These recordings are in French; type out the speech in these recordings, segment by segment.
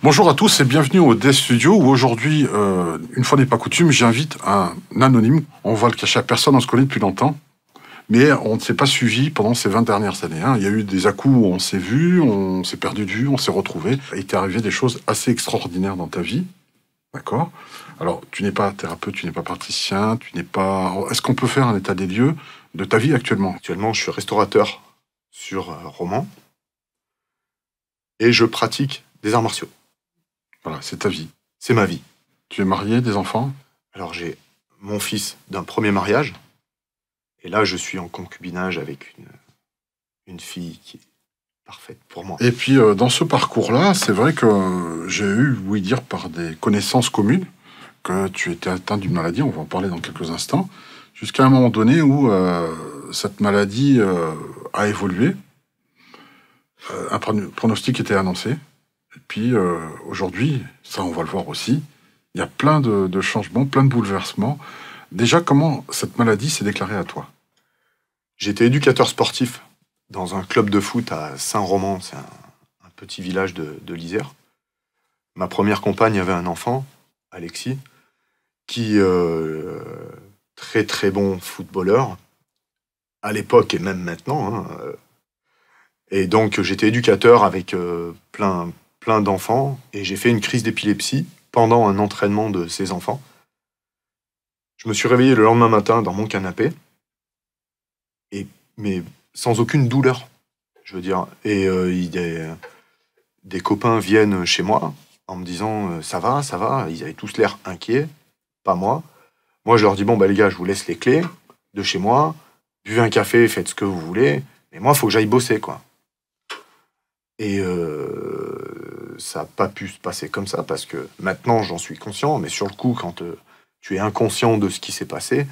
Bonjour à tous et bienvenue au Dev Studio où aujourd'hui, une fois n'est pas coutume, j'invite un anonyme. On va le cacher à personne, on se connaît depuis longtemps. Mais on ne s'est pas suivi pendant ces 20 dernières années. Il y a eu des à-coups où on s'est vu, on s'est perdu de vue, on s'est retrouvé. Il t'est arrivé des choses assez extraordinaires dans ta vie. D'accord? Alors, tu n'es pas thérapeute, tu n'es pas praticien, tu n'es pas... Est-ce qu'on peut faire un état des lieux de ta vie actuellement? Actuellement, je suis restaurateur sur Romans et je pratique des arts martiaux. Voilà, c'est ta vie. C'est ma vie. Tu es marié, des enfants? Alors, j'ai mon fils d'un premier mariage et là, je suis en concubinage avec une fille qui est parfaite pour moi. Et puis, dans ce parcours-là, c'est vrai que j'ai eu, oui, dire par des connaissances communes que tu étais atteint d'une maladie, on va en parler dans quelques instants, jusqu'à un moment donné où cette maladie a évolué, un pronostic était annoncé, et puis aujourd'hui, ça on va le voir aussi, il y a plein de changements, plein de bouleversements. Déjà, comment cette maladie s'est déclarée à toi? J'étais éducateur sportif dans un club de foot à Saint-Roman, c'est un petit village de l'Isère. Ma première compagne avait un enfant, Alexis, qui très très bon footballeur, à l'époque et même maintenant. Et donc j'étais éducateur avec plein d'enfants, et j'ai fait une crise d'épilepsie pendant un entraînement de ces enfants. Je me suis réveillé le lendemain matin dans mon canapé, mais sans aucune douleur, je veux dire. Et des copains viennent chez moi en me disant ça va, ça va. Ils avaient tous l'air inquiets, pas moi. Moi, je leur dis bon, les gars, je vous laisse les clés de chez moi. Buvez un café, faites ce que vous voulez. Mais moi, il faut que j'aille bosser, quoi. Et ça n'a pas pu se passer comme ça, parce que maintenant, j'en suis conscient. Mais sur le coup, quand tu es inconscient de ce qui s'est passé,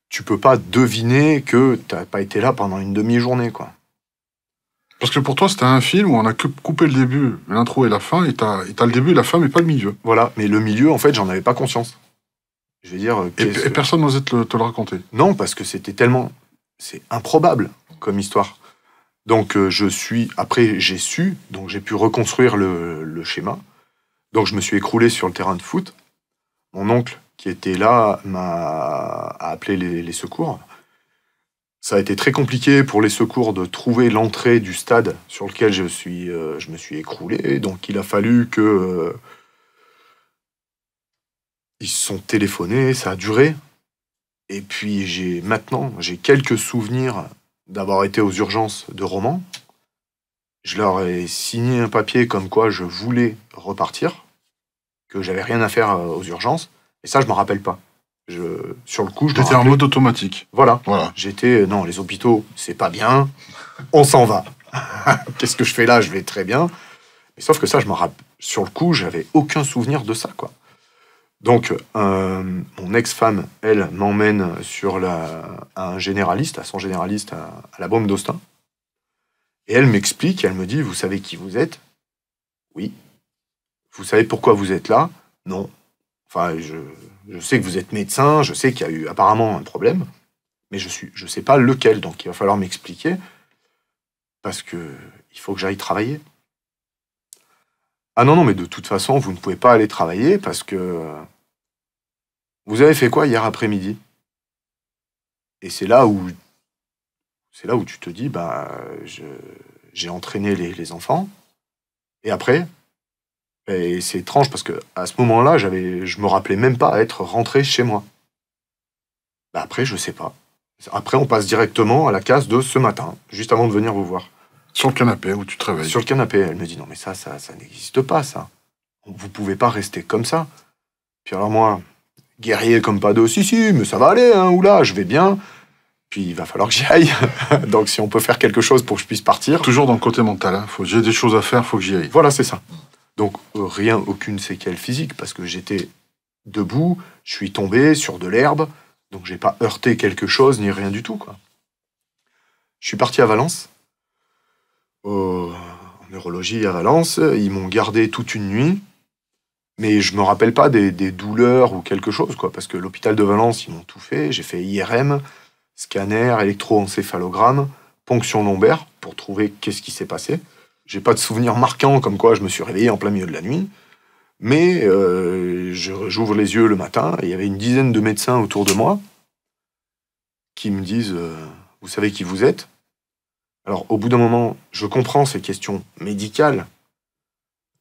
tu peux pas deviner que tu n'as pas été là pendant une demi-journée, quoi. Parce que pour toi, c'était un film où on a coupé le début, l'intro et la fin, et t'as le début et la fin, mais pas le milieu. Voilà, mais le milieu, en fait, j'en avais pas conscience. Je veux dire... Et personne n'osait te le raconter. Non, parce que c'était tellement... C'est improbable comme histoire. Donc, après, j'ai su, donc j'ai pu reconstruire le schéma. Donc, je me suis écroulé sur le terrain de foot. Mon oncle, qui était là, a appelé les secours. Ça a été très compliqué pour les secours de trouver l'entrée du stade sur lequel je me suis écroulé. Donc, il a fallu que... ils se sont téléphonés, ça a duré. Et puis, j'ai quelques souvenirs d'avoir été aux urgences de Romans. Je leur ai signé un papier comme quoi je voulais repartir, que j'avais rien à faire aux urgences. Et ça, je m'en rappelle pas. Sur le coup, je J'étais en mode automatique. Voilà. J'étais, non, les hôpitaux, c'est pas bien, on s'en va. Qu'est-ce que je fais là? Je vais très bien. Mais sauf que ça, sur le coup, j'avais aucun souvenir de ça, quoi. Donc, mon ex-femme, elle, m'emmène à un généraliste, à son généraliste à la Baume d'Austin. Et elle m'explique, elle me dit, vous savez qui vous êtes? Oui. Vous savez pourquoi vous êtes là? Non. Enfin, je sais que vous êtes médecin, je sais qu'il y a eu apparemment un problème, mais je sais pas lequel, donc il va falloir m'expliquer, parce que il faut que j'aille travailler. Ah non, mais de toute façon, vous ne pouvez pas aller travailler, parce que vous avez fait quoi hier après-midi? Et c'est là où tu te dis, j'ai entraîné les enfants, et après... Et c'est étrange parce que à ce moment-là, je me rappelais même pas être rentré chez moi. Après, je sais pas. Après, on passe directement à la case de ce matin, juste avant de venir vous voir. Sur le canapé où tu te réveilles. Sur le canapé, elle me dit non mais ça n'existe pas, ça. Vous pouvez pas rester comme ça. Puis alors moi, guerrier comme pas d'autre, si, mais ça va aller, hein, oula, je vais bien. Puis il va falloir que j'y aille. Donc si on peut faire quelque chose pour que je puisse partir. Toujours dans le côté mental, hein. J'ai des choses à faire, faut que j'y aille. Voilà, c'est ça. Donc, aucune séquelle physique, parce que j'étais debout, je suis tombé sur de l'herbe, donc j'ai pas heurté quelque chose, ni rien du tout, quoi. Je suis parti à Valence, en neurologie à Valence, ils m'ont gardé toute une nuit, mais je me rappelle pas des douleurs ou quelque chose, quoi, parce que l'hôpital de Valence, ils m'ont tout fait, j'ai fait IRM, scanner, électroencéphalogramme, ponction lombaire, pour trouver qu'est-ce qui s'est passé. j'ai pas de souvenir marquant comme quoi je me suis réveillé en plein milieu de la nuit. Mais j'ouvre les yeux le matin et il y avait une dizaine de médecins autour de moi qui me disent vous savez qui vous êtes? Alors, au bout d'un moment, je comprends ces questions médicales,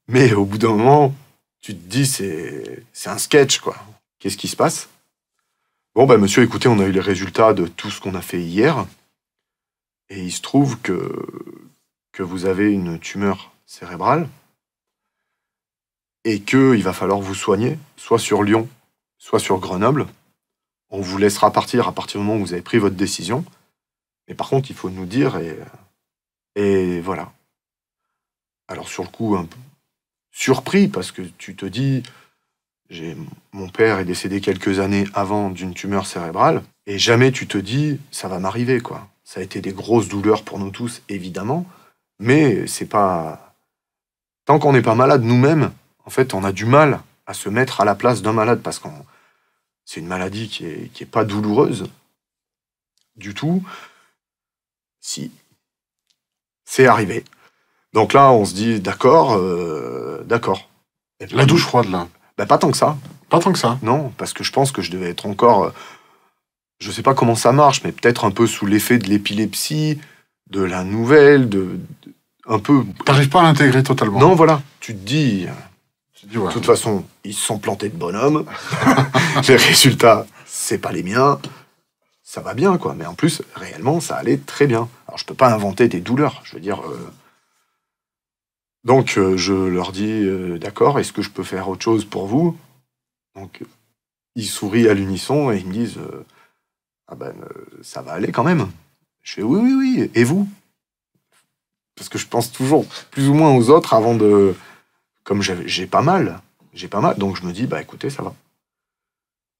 mais au bout d'un moment, tu te dis c'est un sketch, quoi. Qu'est-ce qui se passe? Bon, ben, monsieur, écoutez, on a eu les résultats de tout ce qu'on a fait hier, et il se trouve que vous avez une tumeur cérébrale, et qu'il va falloir vous soigner, soit sur Lyon, soit sur Grenoble. On vous laissera partir à partir du moment où vous avez pris votre décision. Mais par contre, il faut nous dire, et voilà. Alors sur le coup, un peu surpris, parce que tu te dis, mon père est décédé quelques années avant d'une tumeur cérébrale, et jamais tu te dis, ça va m'arriver, quoi. Ça a été des grosses douleurs pour nous tous, évidemment, mais c'est pas... Tant qu'on n'est pas malade nous-mêmes, en fait, on a du mal à se mettre à la place d'un malade, parce que c'est une maladie qui est pas douloureuse du tout. Si, c'est arrivé. Donc là, on se dit, d'accord. La douche froide, là. Ben, pas tant que ça. Pas tant que ça. Non, parce que je pense que je devais être encore... je sais pas comment ça marche, mais peut-être un peu sous l'effet de l'épilepsie, de la nouvelle, un peu... T'arrives pas à l'intégrer totalement. Non, voilà. Tu te dis... Ouais. De toute façon, ils se sont plantés de bonhomme. Les résultats, c'est pas les miens. Ça va bien, quoi. Mais en plus, réellement, ça allait très bien. Alors, je peux pas inventer des douleurs. Je veux dire... Donc, je leur dis, d'accord, est-ce que je peux faire autre chose pour vous? Donc, ils sourient à l'unisson et ils me disent, ça va aller quand même. Je fais, oui, oui, oui. Et vous? Parce que je pense toujours plus ou moins aux autres avant de... Comme j'ai pas mal, donc je me dis, bah écoutez, ça va.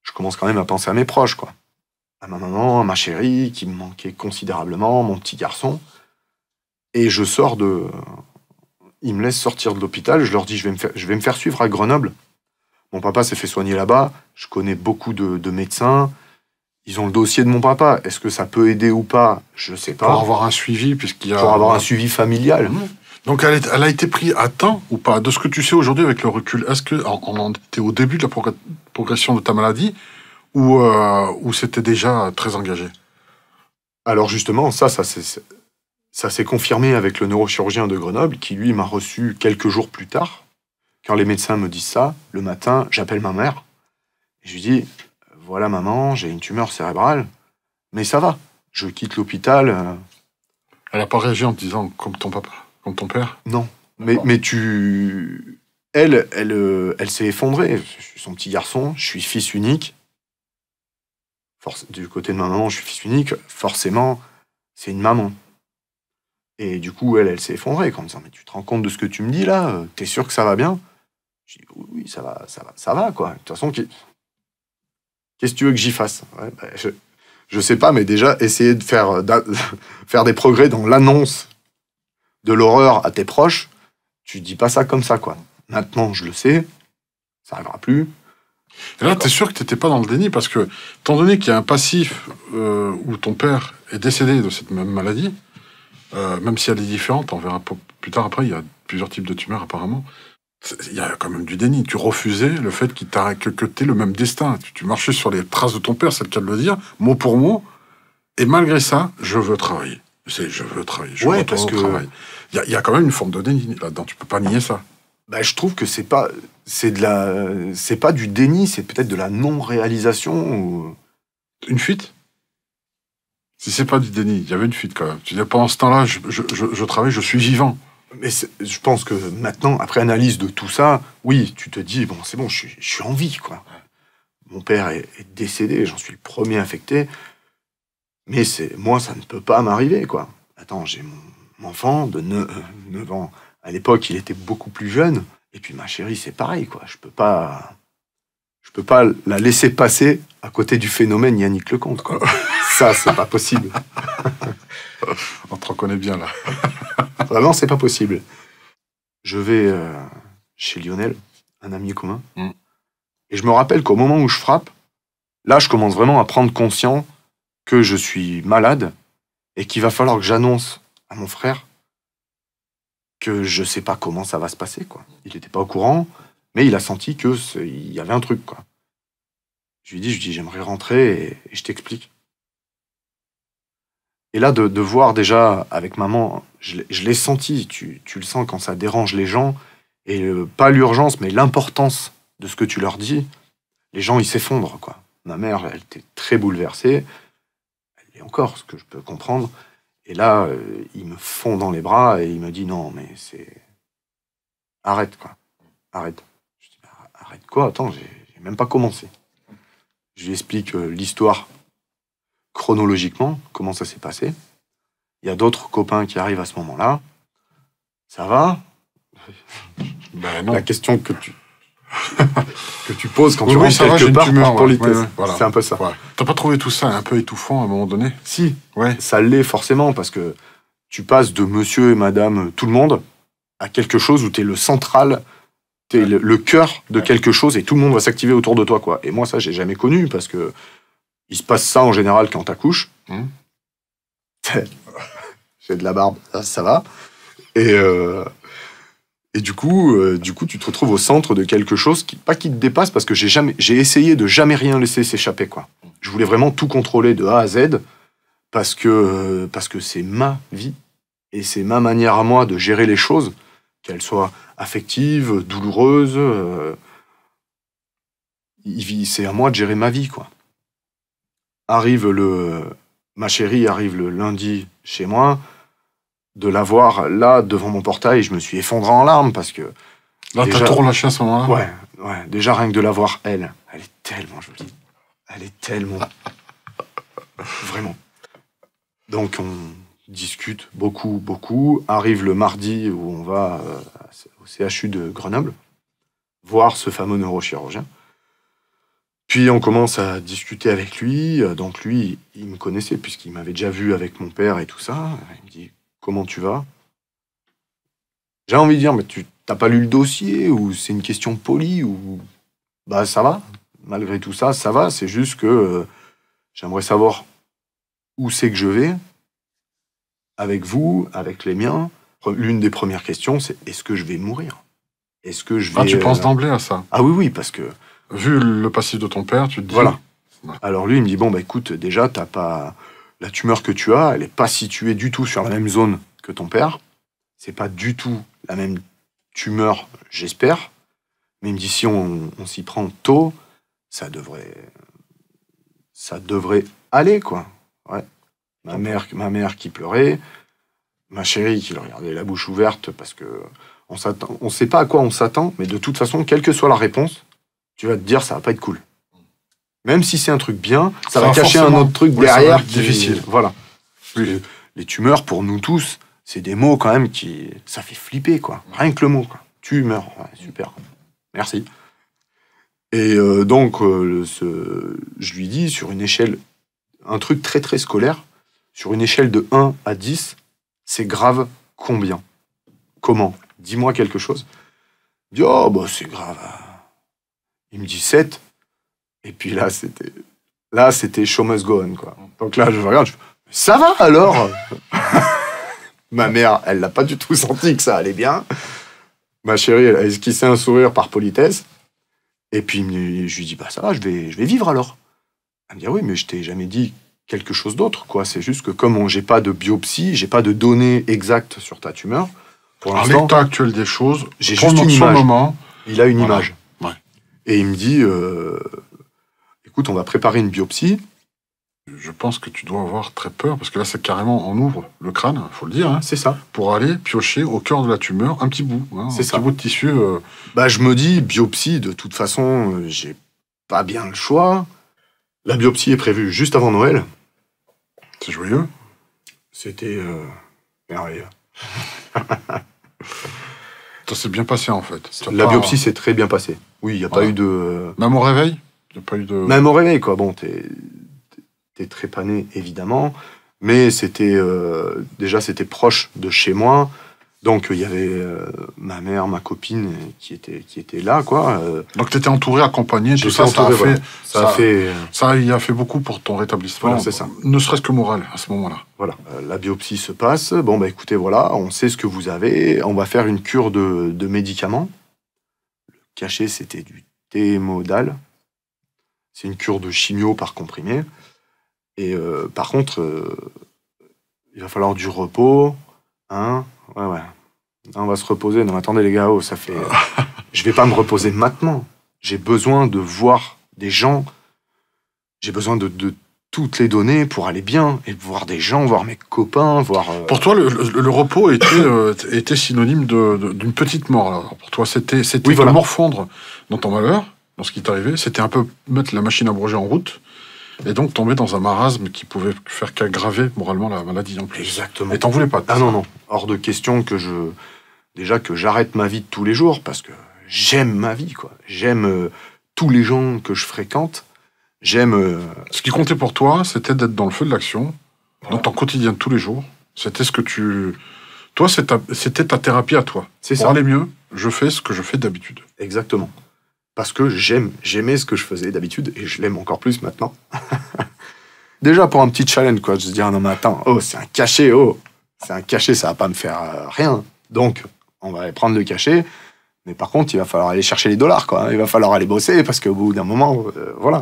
Je commence quand même à penser à mes proches, quoi. À ma maman, à ma chérie, qui me manquait considérablement, mon petit garçon. Et je sors de... Ils me laissent sortir de l'hôpital, je leur dis, je vais me faire suivre à Grenoble. Mon papa s'est fait soigner là-bas, je connais beaucoup de médecins. Ils ont le dossier de mon papa. Est-ce que ça peut aider ou pas? Je sais pas. Pour avoir un suivi, puisqu'il y a... Pour avoir un suivi familial. Mmh. Donc elle a été prise à temps ou pas? De ce que tu sais aujourd'hui avec le recul, est-ce qu'on en était au début de la progression de ta maladie ou c'était déjà très engagé? Alors justement, ça s'est confirmé avec le neurochirurgien de Grenoble qui, lui, m'a reçu quelques jours plus tard. Quand les médecins me disent ça, le matin, j'appelle ma mère. Et je lui dis, voilà maman, j'ai une tumeur cérébrale, mais ça va. Je quitte l'hôpital. Elle n'a pas réagi en te disant comme ton papa? Comme ton père? Non. Mais elle s'est effondrée. Je suis son petit garçon, je suis fils unique. Du côté de ma maman, je suis fils unique. Forcément, c'est une maman. Et du coup, elle s'est effondrée en me disant, mais tu te rends compte de ce que tu me dis là? T'es sûr que ça va bien? Je dis, oui, ça va, quoi. De toute façon, qu'est-ce que tu veux que j'y fasse? Ouais, bah, je sais pas, mais déjà, essayer de faire des progrès dans l'annonce de l'horreur à tes proches, tu dis pas ça comme ça, quoi. Maintenant, je le sais, ça n'arrivera plus. Et là, t'es sûr que t'étais pas dans le déni, parce que, étant donné qu'il y a un passif où ton père est décédé de cette même maladie, même si elle est différente, on verra plus tard après, il y a plusieurs types de tumeurs apparemment, il y a quand même du déni. Tu refusais le fait que t'aies le même destin. Tu marchais sur les traces de ton père, c'est le cas de le dire, mot pour mot, et malgré ça, je veux travailler. Je veux travailler, je ouais, veux parce que travail. Il y a quand même une forme de déni là-dedans, tu peux pas nier ça. Bah, je trouve que c'est pas du déni, c'est peut-être de la non-réalisation. Ou... Une fuite? Si c'est pas du déni, il y avait une fuite quand même. Tu dis, pendant ce temps-là, je travaille, je suis vivant. Mais je pense que maintenant, après analyse de tout ça, oui, tu te dis, bon, c'est bon, je suis en vie, quoi. Mon père est décédé, j'en suis le premier affecté, mais moi, ça ne peut pas m'arriver, quoi. Attends, j'ai mon enfant de 9 ans. À l'époque, il était beaucoup plus jeune. Et puis ma chérie, c'est pareil, quoi. Je peux pas la laisser passer à côté du phénomène Yannick Lecomte, quoi. Ça, c'est pas possible. On te reconnaît bien, là. Vraiment, c'est pas possible. Je vais chez Lionel, un ami commun. Et je me rappelle qu'au moment où je frappe, là, je commence vraiment à prendre conscience que je suis malade et qu'il va falloir que j'annonce à mon frère que je sais pas comment ça va se passer, quoi. Il était pas au courant, mais il a senti que il y avait un truc, quoi. Je lui dis, j'aimerais rentrer et je t'explique. Et là, de voir déjà avec maman, je l'ai senti, tu le sens quand ça dérange les gens, et pas l'urgence, mais l'importance de ce que tu leur dis, les gens, ils s'effondrent, quoi. Ma mère, elle était très bouleversée, elle est encore, ce que je peux comprendre, et là, il me fond dans les bras, et il me dit, non, mais c'est... Arrête, quoi. Arrête. Je dis, bah, arrête quoi? Attends, j'ai même pas commencé. Je lui explique l'histoire chronologiquement, comment ça s'est passé. Il y a d'autres copains qui arrivent à ce moment-là. Ça va? Ben non. La question que tu poses quand tu Oui, rentres ça va, j'ai quelque une part tumeur, par politesse. voilà. C'est un peu ça. Ouais. T'as pas trouvé tout ça un peu étouffant à un moment donné? Si, Ouais. ça l'est forcément, parce que tu passes de monsieur et madame tout le monde à quelque chose où t'es le central, t'es le cœur de quelque chose et tout le monde va s'activer autour de toi, quoi. Et moi, ça, j'ai jamais connu, parce que il se passe ça en général quand t'accouches. J'ai de la barbe, ça va. Et du coup, tu te retrouves au centre de quelque chose pas qui te dépasse, parce que j'ai essayé de jamais rien laisser s'échapper, quoi. Je voulais vraiment tout contrôler de A à Z, parce que c'est ma vie et c'est ma manière à moi de gérer les choses, qu'elles soient affectives, douloureuses. C'est à moi de gérer ma vie, quoi. Ma chérie arrive le lundi chez moi. De la voir là devant mon portail, je me suis effondré en larmes, parce que Là, t'as tout relâché à ce moment-là? ouais, déjà rien que de la voir, elle est tellement jolie, elle est tellement vraiment. Donc on discute beaucoup. Arrive le mardi où on va au CHU de Grenoble voir ce fameux neurochirurgien. Puis on commence à discuter avec lui. Donc lui, il me connaissait puisqu'il m'avait déjà vu avec mon père et tout ça. Il me dit, comment tu vas? J'ai envie de dire, mais tu t'as pas lu le dossier, ou c'est une question polie, ou... Bah ça va, malgré tout ça, ça va. C'est juste que j'aimerais savoir où c'est que je vais, avec vous, avec les miens. L'une des premières questions, c'est, est-ce que je vais mourir? Est-ce que je vais... Ah, tu penses d'emblée à ça? Ah oui, parce que... Vu le passif de ton père, tu te dis... Voilà. Ouais. Alors lui, il me dit, bon, bah écoute, déjà, t'as pas... La tumeur que tu as, elle n'est pas située du tout sur la même zone que ton père. C'est pas du tout la même tumeur, j'espère. Mais il me dit, si on s'y prend tôt, ça devrait aller, quoi. Ouais. Ma mère qui pleurait, ma chérie qui le regardait la bouche ouverte, parce que on sait pas à quoi on s'attend, mais de toute façon, quelle que soit la réponse, tu vas te dire, ça va pas être cool. Même si c'est un truc bien, ça va cacher un autre truc derrière. Difficile. Voilà. Oui. Les tumeurs, pour nous tous, c'est des mots quand même qui... Ça fait flipper, quoi. Rien que le mot, quoi. Tumeur, ouais, super. Merci. Et donc, je lui dis, sur une échelle, un truc très très scolaire, sur une échelle de 1 à 10, c'est grave combien? Comment? Dis-moi quelque chose. Il dit, oh, bah c'est grave. Il me dit 7. Et puis là, c'était show must go on, quoi. Donc là, je regarde, ça va alors? Ma mère, elle n'a pas du tout senti que ça allait bien. Ma chérie, elle a esquissé un sourire par politesse. Et puis, je lui dis, bah ça va, je vais vivre alors. Elle me dit, ah oui, mais je t'ai jamais dit quelque chose d'autre, quoi. C'est juste que comme j'ai pas de biopsie, j'ai pas de données exactes sur ta tumeur, pour À l'instant, l'état actuel des choses, j'ai juste une image. Moment, il a une voilà. image. Ouais. Et il me dit, écoute, on va préparer une biopsie. Je pense que tu dois avoir très peur, parce que là, c'est carrément, on ouvre le crâne, il faut le dire, hein, C'est ça. pour aller piocher au cœur de la tumeur un petit bout. Hein, C'est un ça. petit bout de tissu. Bah, je me dis, biopsie, de toute façon, j'ai pas bien le choix. La biopsie est prévue juste avant Noël. C'est joyeux. C'était merveilleux. Ça s'est bien passé, en fait. La biopsie s'est très bien passée. Oui, il n'y a pas eu de... Même au réveil? Il n'y a pas eu de... Même au réveil, quoi. Bon, t'es trépané, évidemment. Mais c'était... déjà, c'était proche de chez moi. Donc, il y avait ma mère, ma copine qui était là, quoi. Donc, tu étais entouré, accompagné, tout ça, entouré, ça a voilà. fait... Ça a fait... Ça y a fait beaucoup pour ton rétablissement, Voilà, c'est ça. ne serait-ce que moral, à ce moment-là. Voilà, la biopsie se passe. Bon, bah écoutez, voilà, on sait ce que vous avez. On va faire une cure de médicaments. Le cachet, c'était du Témodal. C'est une cure de chimio par comprimé. Et par contre, il va falloir du repos. Hein? Ouais. On va se reposer. Non, attendez les gars, ça fait... Je vais pas me reposer maintenant. J'ai besoin de voir des gens. J'ai besoin de toutes les données pour aller bien et voir des gens, voir mes copains, voir... Pour toi, le repos était synonyme d'une petite mort. Alors, pour toi, c'était Oui, voilà. te morfondre dans ton malheur, dans ce qui t'arrivait. C'était un peu mettre la machine à broger en route et donc tomber dans un marasme qui pouvait faire qu'aggraver moralement la maladie en plus. Exactement. Et t'en voulais pas. Ah non. Hors de question que j'arrête ma vie de tous les jours parce que j'aime ma vie, quoi. J'aime tous les gens que je fréquente. J'aime... Ce qui comptait pour toi, c'était d'être dans le feu de l'action, dans ton quotidien de tous les jours. C'était ce que tu... Toi, c'était ta thérapie à toi. C'est pour ça. aller mieux, je fais ce que je fais d'habitude. Exactement. Parce que j'aimais ce que je faisais d'habitude et je l'aime encore plus maintenant. Déjà pour un petit challenge, quoi, de se dire non mais attends, c'est un cachet, ça va pas me faire rien. Donc on va prendre le cachet, mais par contre il va falloir aller chercher les dollars, quoi. Il va falloir aller bosser parce qu'au bout d'un moment, voilà.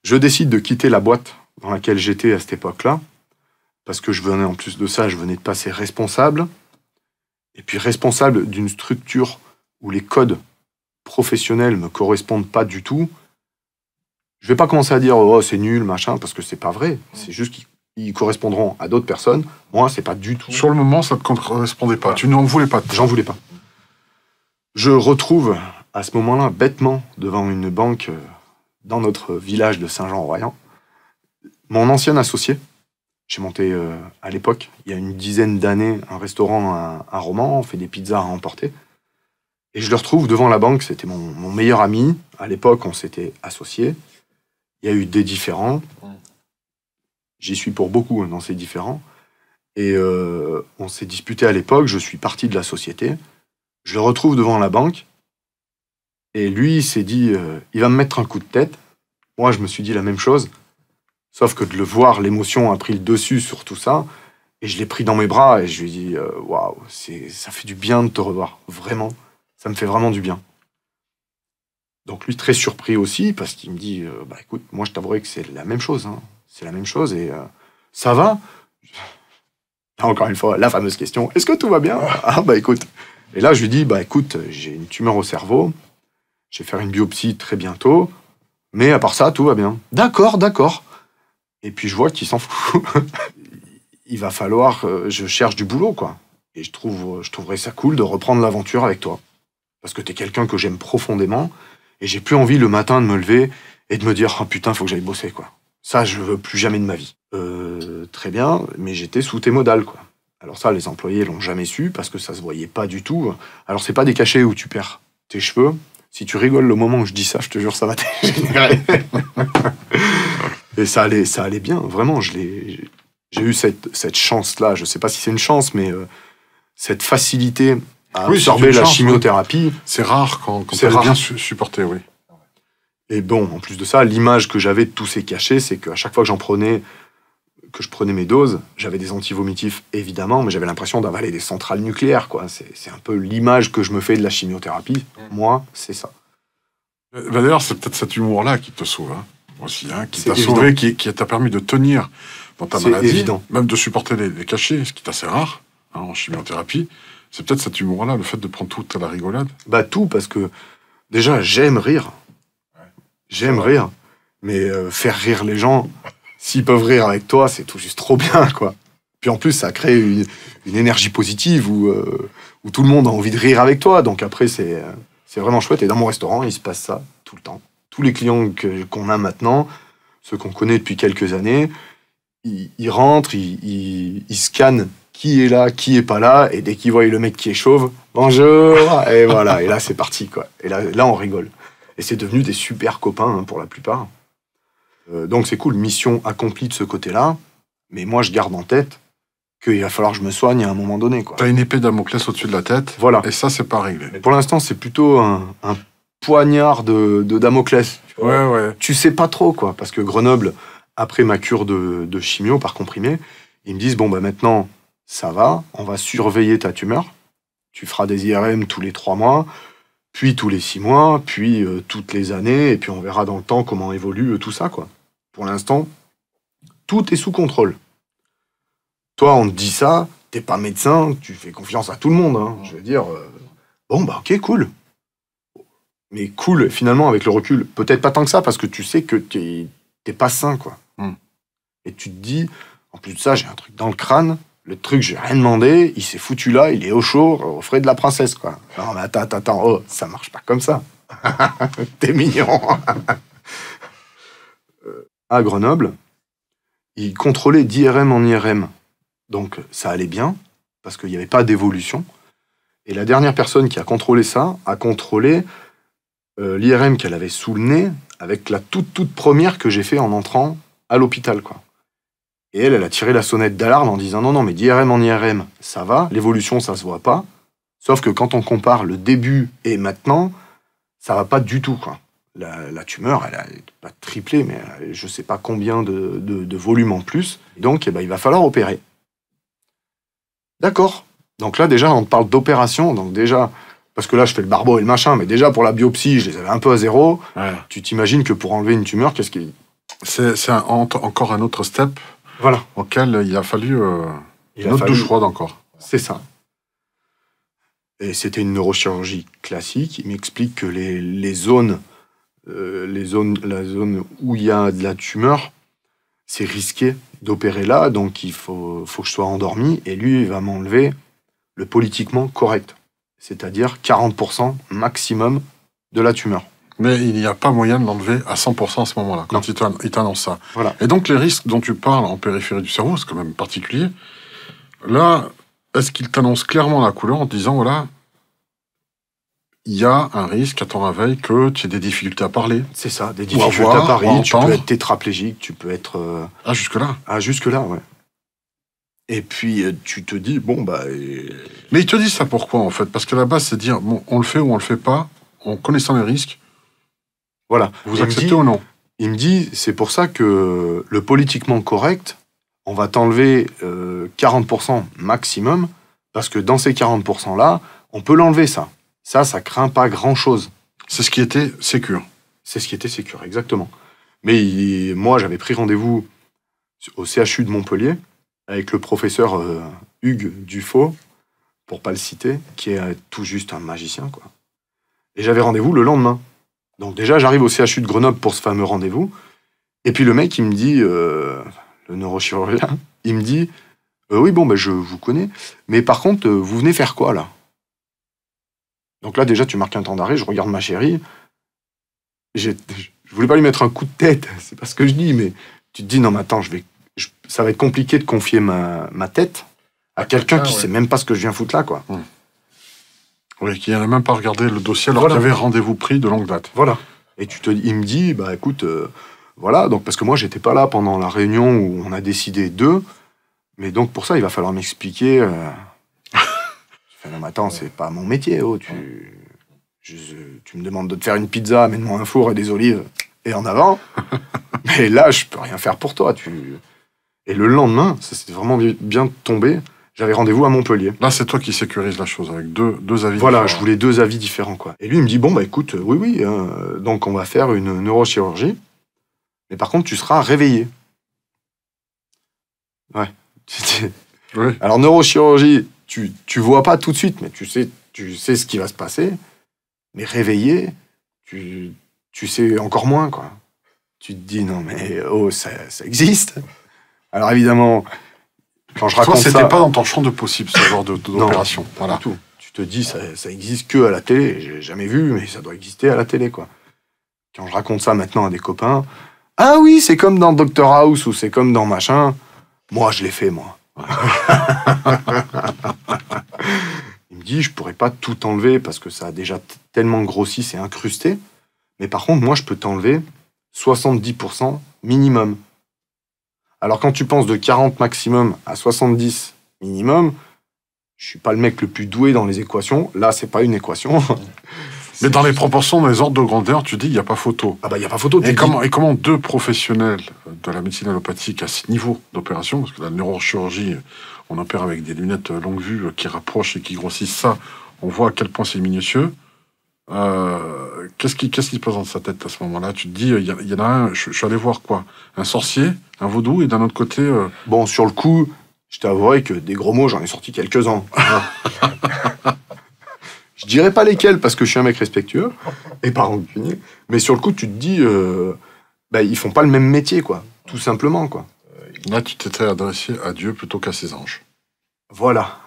Je décide de quitter la boîte dans laquelle j'étais à cette époque-là parce que en plus de ça, je venais de passer responsable et puis responsable d'une structure où les codes professionnels me correspondent pas du tout. Je vais pas commencer à dire c'est nul, machin, parce que c'est pas vrai. C'est juste qu'ils correspondront à d'autres personnes. Moi, c'est pas du tout. Sur le moment, ça te correspondait pas. Tu n'en voulais pas. J'en voulais pas. Je retrouve à ce moment-là, bêtement, devant une banque dans notre village de Saint-Jean-Royan, mon ancien associé. J'ai monté à l'époque, il y a une dizaine d'années, un restaurant à Romans. On fait des pizzas à emporter. Et je le retrouve devant la banque, c'était mon meilleur ami. À l'époque, on s'était associés. Il y a eu des différends. J'y suis pour beaucoup dans ces différends. Et on s'est disputé à l'époque, je suis parti de la société. Je le retrouve devant la banque. Et lui, il s'est dit, il va me mettre un coup de tête. Moi, je me suis dit la même chose. Sauf que de le voir, l'émotion a pris le dessus sur tout ça. Et je l'ai pris dans mes bras et je lui ai dit, waouh, ça fait du bien de te revoir, vraiment. Ça me fait vraiment du bien. Donc lui, très surpris aussi, parce qu'il me dit, écoute, moi je t'avouerai que c'est la même chose. Hein. C'est la même chose et ça va. Encore une fois, la fameuse question, est-ce que tout va bien? Ah écoute. Et là, je lui dis, écoute, j'ai une tumeur au cerveau, je vais faire une biopsie très bientôt, mais à part ça, tout va bien. D'accord. Et puis je vois qu'il s'en fout. Il va falloir que je cherche du boulot, quoi. Et je trouverais ça cool de reprendre l'aventure avec toi. Parce que t'es quelqu'un que j'aime profondément, et j'ai plus envie le matin de me lever et de me dire « Oh putain, faut que j'aille bosser, quoi. » Ça, je veux plus jamais de ma vie. Très bien, mais j'étais sous Témodal, quoi. Alors ça, les employés l'ont jamais su, parce que ça se voyait pas du tout. Alors c'est pas des cachets où tu perds tes cheveux. Si tu rigoles le moment où je dis ça, je te jure, ça va t'égénérer. Et ça allait bien, vraiment. J'ai eu cette chance-là, je sais pas si c'est une chance, mais cette facilité à absorber la chimiothérapie. Oui. C'est rare quand c'est bien supporté, oui. Et bon, en plus de ça, l'image que j'avais de tous ces cachets, c'est qu'à chaque fois que je prenais mes doses, j'avais des antivomitifs, évidemment, mais j'avais l'impression d'avaler des centrales nucléaires, quoi. C'est un peu l'image que je me fais de la chimiothérapie. Moi, c'est ça. D'ailleurs, c'est peut-être cet humour-là qui te sauve, hein, aussi, hein, qui t'a sauvé, qui t'a permis de tenir dans ta maladie, évident. Même de supporter les cachets, ce qui est assez rare, hein, en chimiothérapie. C'est peut-être cet humour-là, le fait de prendre tout à la rigolade. Tout, parce que déjà, j'aime rire. J'aime rire. Mais faire rire les gens, s'ils peuvent rire avec toi, c'est tout juste trop bien, quoi. Puis en plus, ça crée une énergie positive où tout le monde a envie de rire avec toi. Donc après, c'est vraiment chouette. Et dans mon restaurant, il se passe ça tout le temps. Tous les clients qu'on a maintenant, ceux qu'on connaît depuis quelques années, ils rentrent, ils scannent qui est là, qui est pas là, et dès qu'ils voient le mec qui est chauve, bonjour, et voilà, et là c'est parti, quoi. Et là on rigole. Et c'est devenu des super copains, hein, pour la plupart. Donc c'est cool, mission accomplie de ce côté-là, mais moi je garde en tête qu'il va falloir que je me soigne à un moment donné, quoi. T'as une épée Damoclès au-dessus de la tête, Voilà. et ça, c'est pas réglé. Mais pour l'instant, c'est plutôt un poignard de Damoclès. Tu vois. Ouais. Tu sais pas trop, quoi. Parce que Grenoble, après ma cure de chimio par comprimé, ils me disent, bon, bah maintenant, ça va, on va surveiller ta tumeur. Tu feras des IRM tous les 3 mois, puis tous les 6 mois, puis toutes les années, et puis on verra dans le temps comment évolue tout ça, quoi. Pour l'instant, tout est sous contrôle. Toi, on te dit ça, t'es pas médecin, tu fais confiance à tout le monde. Hein. Je veux dire, bon, bah ok, cool. Mais cool, finalement, avec le recul, peut-être pas tant que ça, parce que tu sais que t'es pas sain, quoi. Et tu te dis, en plus de ça, j'ai un truc dans le crâne, le truc, j'ai rien demandé, il s'est foutu là, il est au chaud, au frais de la princesse, quoi. Non, mais attends, oh, ça marche pas comme ça. T'es mignon. À Grenoble, ils contrôlaient d'IRM en IRM. Donc ça allait bien, parce qu'il n'y avait pas d'évolution. Et la dernière personne qui a contrôlé ça, a contrôlé l'IRM qu'elle avait sous le nez, avec la toute première que j'ai fait en entrant à l'hôpital, quoi. Et elle a tiré la sonnette d'alarme en disant non, mais d'IRM en IRM, ça va, l'évolution, ça se voit pas. Sauf que quand on compare le début et maintenant, ça va pas du tout, quoi. La tumeur, elle a pas triplé, mais elle a, je sais pas combien de volume en plus. Donc, il va falloir opérer. D'accord. Donc là, déjà, on te parle d'opération. Donc déjà, parce que là, je fais le barbeau et le machin, mais déjà, pour la biopsie, je les avais un peu à zéro. Ouais. Tu t'imagines que pour enlever une tumeur, qu'est-ce qui... C'est encore un autre step Voilà. auquel il a fallu une autre douche froide encore. C'est ça. Et c'était une neurochirurgie classique. Il m'explique que la zone où il y a de la tumeur, c'est risqué d'opérer là, donc il faut que je sois endormi, et lui, il va m'enlever le politiquement correct, c'est-à-dire 40% maximum de la tumeur. Mais il n'y a pas moyen de l'enlever à 100% à ce moment-là, quand il t'annonce ça. Voilà. Et donc les risques dont tu parles en périphérie du cerveau, c'est quand même particulier. Là, est-ce qu'il t'annonce clairement la couleur en te disant, voilà, il y a un risque à ton réveil que tu aies des difficultés à parler? C'est ça, des difficultés à parler, tu peux être tétraplégique, tu peux être... Ah, jusque-là? Ah, jusque-là, ouais. Et puis, tu te dis, bon, bah... Mais il te dit ça pourquoi, en fait? Parce que la base, c'est de dire, bon, on le fait ou on le fait pas, en connaissant les risques. Voilà. Vous acceptez ou non? Il me dit, c'est pour ça que le politiquement correct, on va t'enlever 40% maximum, parce que dans ces 40%-là, on peut l'enlever, ça. Ça craint pas grand-chose. C'est ce qui était sécure. C'est ce qui était sécure, exactement. Mais moi, j'avais pris rendez-vous au CHU de Montpellier avec le professeur Hugues Dufaux, pour pas le citer, qui est tout juste un magicien, quoi. Et j'avais rendez-vous le lendemain. Donc déjà, j'arrive au CHU de Grenoble pour ce fameux rendez-vous. Et puis le mec, il me dit, le neurochirurgien, il me dit, oui, bon, ben, je vous connais, mais par contre, vous venez faire quoi, là? Donc là, déjà, tu marques un temps d'arrêt, je regarde ma chérie. Je voulais pas lui mettre un coup de tête, c'est pas ce que je dis, mais tu te dis, non, mais attends, ça va être compliqué de confier ma tête à quelqu'un qui sait même pas ce que je viens foutre là, quoi. Oui, qui n'avait même pas regardé le dossier alors qu'il y avait rendez-vous pris de longue date. Voilà. Et il me dit, bah écoute, voilà, donc parce que moi, j'étais pas là pendant la réunion où on a décidé d'eux, mais donc pour ça, il va falloir m'expliquer... Non, mais attends, c'est pas mon métier, oh, tu me demandes de te faire une pizza, mets-moi un four et des olives, et en avant. Mais là, je peux rien faire pour toi. Et le lendemain, ça s'était vraiment bien tombé, j'avais rendez-vous à Montpellier. Là, c'est toi qui sécurise la chose, avec deux avis voilà, différents. Je voulais 2 avis différents, quoi. Et lui, il me dit, bon, bah écoute, oui, donc on va faire une neurochirurgie, mais par contre, tu seras réveillé. Ouais. Oui. Alors, neurochirurgie... Tu vois pas tout de suite, mais tu sais ce qui va se passer. Mais réveillé, tu sais encore moins, quoi. Tu te dis, non, mais oh, ça existe. Alors évidemment, quand je raconte ça... c'était pas dans ton champ de possible, ce genre d'opération. Non, voilà. Pas du tout. Tu te dis, ça existe que à la télé. J'ai jamais vu, mais ça doit exister à la télé, quoi. Quand je raconte ça maintenant à des copains, ah oui, c'est comme dans Dr House ou c'est comme dans machin. Moi, je l'ai fait, moi. Il me dit, je pourrais pas tout enlever parce que ça a déjà tellement grossi, c'est incrusté. Mais par contre, moi, je peux t'enlever 70% minimum. Alors quand tu penses de 40 maximum à 70 minimum. Je suis pas le mec le plus doué dans les équations. Là, c'est pas une équation. Mais dans les proportions, dans les ordres de grandeur, tu dis il n'y a pas photo. Ah bah, il n'y a pas photo. Et comment deux professionnels de la médecine allopathique à ce niveau d'opération, parce que la neurochirurgie, on opère avec des lunettes longue vue qui rapprochent et qui grossissent ça, on voit à quel point c'est minutieux. Qu'est-ce qui se passe dans sa tête à ce moment-là? Tu te dis, il y en a un, je suis allé voir quoi? Un sorcier, un vaudou, et d'un autre côté... Bon, sur le coup, je t'avouerai que des gros mots, j'en ai sorti quelques-uns. Hein. Je dirais pas lesquels, parce que je suis un mec respectueux, et pas rancunier. Mais sur le coup, tu te dis, ils font pas le même métier, quoi. Tout simplement, quoi. Là, tu t'étais adressé à Dieu plutôt qu'à ses anges. Voilà.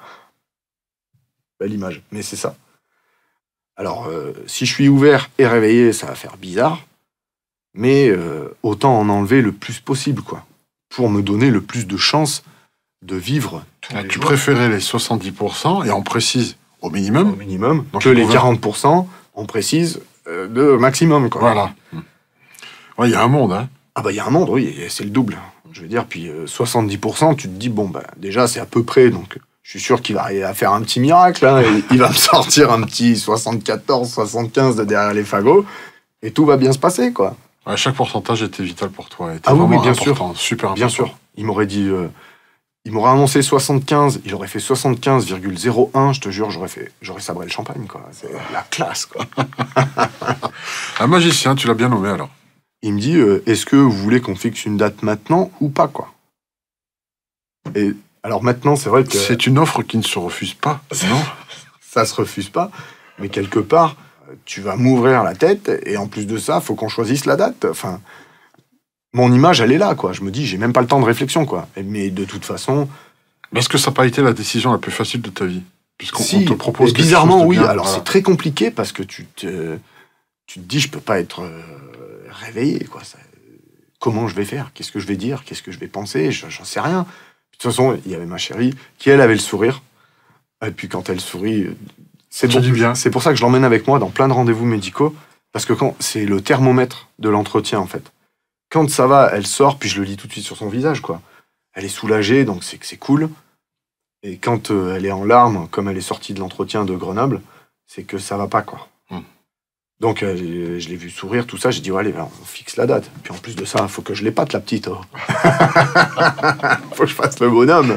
Belle image, mais c'est ça. Alors, si je suis ouvert et réveillé, ça va faire bizarre, mais autant en enlever le plus possible, quoi, pour me donner le plus de chances de vivre. Tu préférais les 70%, et on précise au minimum. Au minimum, donc que les 40%, on précise de maximum, quoi. Voilà. Ouais, il y a un monde, hein. Ah bah, il y a un monde, oui, c'est le double. Je veux dire, puis 70%, tu te dis, bon, bah, déjà, c'est à peu près, donc... Je suis sûr qu'il va arriver à faire un petit miracle. Hein, il va me sortir un petit 74, 75 de derrière les fagots. Et tout va bien se passer, quoi. Ouais, chaque pourcentage était vital pour toi. Ah oui, bien important, sûr. Super important. Bien sûr. Il m'aurait dit... il m'aurait annoncé 75. Il aurait fait 75,01. Je te jure, j'aurais sabré le champagne, quoi. C'est la classe, quoi. Un magicien, tu l'as bien nommé, alors. Il me dit, est-ce que vous voulez qu'on fixe une date maintenant ou pas, quoi? Et... Alors maintenant, c'est vrai que... C'est une offre qui ne se refuse pas, non? Ça se refuse pas, mais quelque part, tu vas m'ouvrir la tête, et en plus de ça, faut qu'on choisisse la date. Enfin, mon image, elle est là, quoi. Je me dis, j'ai même pas le temps de réflexion, quoi. Mais de toute façon... Mais est-ce que ça n'a pas été la décision la plus facile de ta vie? Puisqu'on te propose quelque bizarrement, chose de oui. bien, Alors, voilà. c'est très compliqué, parce que tu te dis, je peux pas être réveillé, quoi. Comment je vais faire? Qu'est-ce que je vais dire? Qu'est-ce que je vais penser? J'en sais rien. De toute façon, il y avait ma chérie qui, elle, avait le sourire. Et puis quand elle sourit, c'est bon. Bien. C'est pour ça que je l'emmène avec moi dans plein de rendez-vous médicaux. Parce que c'est le thermomètre de l'entretien, en fait. Quand ça va, elle sort, puis je le lis tout de suite sur son visage, quoi. Elle est soulagée, donc c'est que c'est cool. Et quand elle est en larmes, comme elle est sortie de l'entretien de Grenoble, c'est que ça va pas, quoi. Donc, je l'ai vu sourire, tout ça. J'ai dit, ouais, allez, on fixe la date. Puis en plus de ça, il faut que je l'épate, la petite. Oh. Faut que je fasse le bonhomme.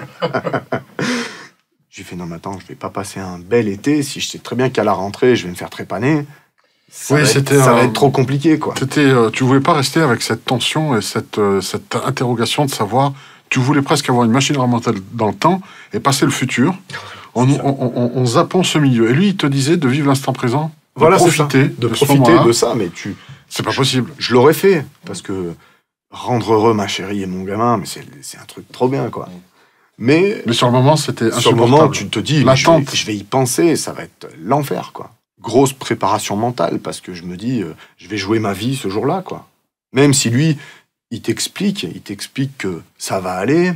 J'ai fait, non, mais attends, je vais pas passer un bel été si je sais très bien qu'à la rentrée, je vais me faire trépaner. Ça va être trop compliqué, quoi. Tu voulais pas rester avec cette tension et cette interrogation de savoir... Tu voulais presque avoir une machine remontable dans le temps et passer le futur en zappant ce milieu. Et lui, il te disait de vivre l'instant présent. Voilà, profiter de ça, mais c'est pas possible. Je l'aurais fait, parce que rendre heureux ma chérie et mon gamin, mais c'est un truc trop bien, quoi. Mais sur le moment, c'était insupportable. Sur le moment, tu te dis, l'attente. je vais y penser, ça va être l'enfer, quoi. Grosse préparation mentale, parce que je me dis, je vais jouer ma vie ce jour-là, quoi. Même si lui, il t'explique que ça va aller,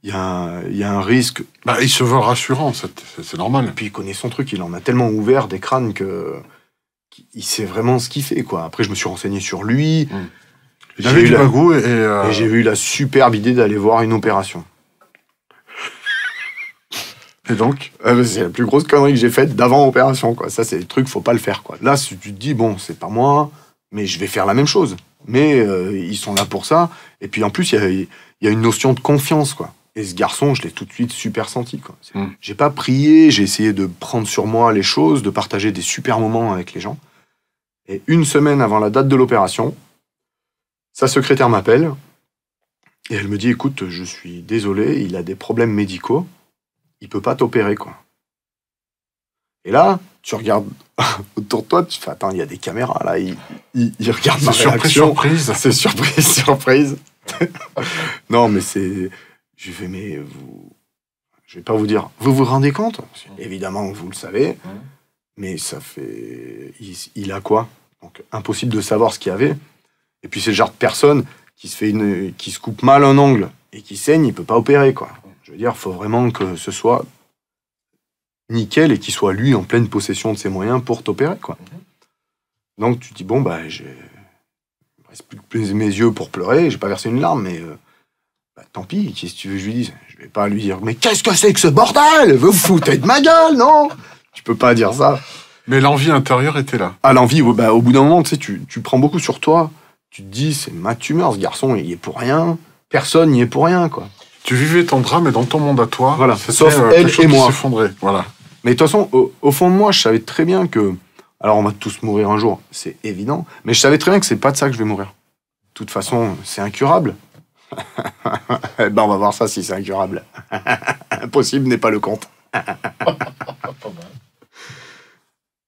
il y a un risque... Bah, il se veut rassurant, c'est normal. Et puis il connaît son truc, il en a tellement ouvert des crânes qu'il sait vraiment ce qu'il fait, quoi. Après, je me suis renseigné sur lui. Il avait du bagou et j'ai eu la superbe idée d'aller voir une opération. Et donc c'est la plus grosse connerie que j'ai faite d'avant-opération, quoi. Ça, c'est le truc, faut pas le faire, quoi. Là, si tu te dis, bon, c'est pas moi, mais je vais faire la même chose. Mais ils sont là pour ça. Et puis en plus, il y a une notion de confiance, quoi. Et ce garçon, je l'ai tout de suite super senti, quoi. J'ai pas prié, j'ai essayé de prendre sur moi les choses, de partager des super moments avec les gens. Et une semaine avant la date de l'opération, sa secrétaire m'appelle et elle me dit, écoute, je suis désolé, il a des problèmes médicaux, il peut pas t'opérer, quoi. Et là, tu regardes autour de toi, tu fais, attends, il y a des caméras, là, il regarde ma réaction. Surprise. C'est surprise. Non, mais c'est... Je fais, mais je vais pas vous dire, vous vous rendez compte? Évidemment, vous le savez, mais ça fait... Il a quoi? Donc, impossible de savoir ce qu'il y avait. Et puis, c'est le genre de personne qui se coupe mal un ongle et qui saigne, il peut pas opérer, quoi. Je veux dire, il faut vraiment que ce soit nickel et qu'il soit, lui, en pleine possession de ses moyens pour t'opérer, quoi. Donc, tu te dis, bon, bah, il me reste plus que mes yeux pour pleurer, j'ai pas versé une larme, mais... Bah, tant pis, qu'est-ce que tu veux que je lui dise? Je vais pas lui dire, mais qu'est-ce que c'est que ce bordel? Vous vous foutez de ma gueule, non? Tu peux pas dire ça. Mais l'envie intérieure était là. Ah, l'envie, bah, au bout d'un moment, tu sais, tu prends beaucoup sur toi. Tu te dis, c'est ma tumeur, ce garçon, il y est pour rien. Personne n'y est pour rien, quoi. Tu vivais ton drame et dans ton monde à toi, Voilà, c'était, sauf quelque elle chose et qui moi. s'effondrait. Voilà. Mais de toute façon, au fond de moi, je savais très bien que... Alors, on va tous mourir un jour, c'est évident. Mais je savais très bien que c'est pas de ça que je vais mourir. De toute façon, c'est incurable. Eh ben, on va voir ça si c'est incurable. Impossible n'est pas le compte.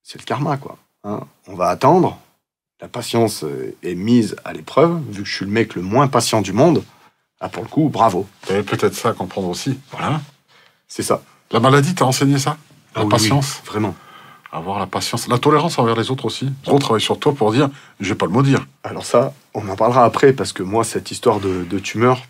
C'est le karma, quoi. Hein, on va attendre. La patience est mise à l'épreuve. Vu que je suis le mec le moins patient du monde, ah, pour le coup, bravo. T'avais peut-être ça à comprendre aussi. Voilà. C'est ça. La maladie t'a enseigné ça? La Ah oui, patience? oui, vraiment. Avoir la patience. La tolérance envers les autres aussi. Gros travail sur toi pour dire, je vais pas le maudire. Alors ça, on en parlera après, parce que moi, cette histoire de tumeur,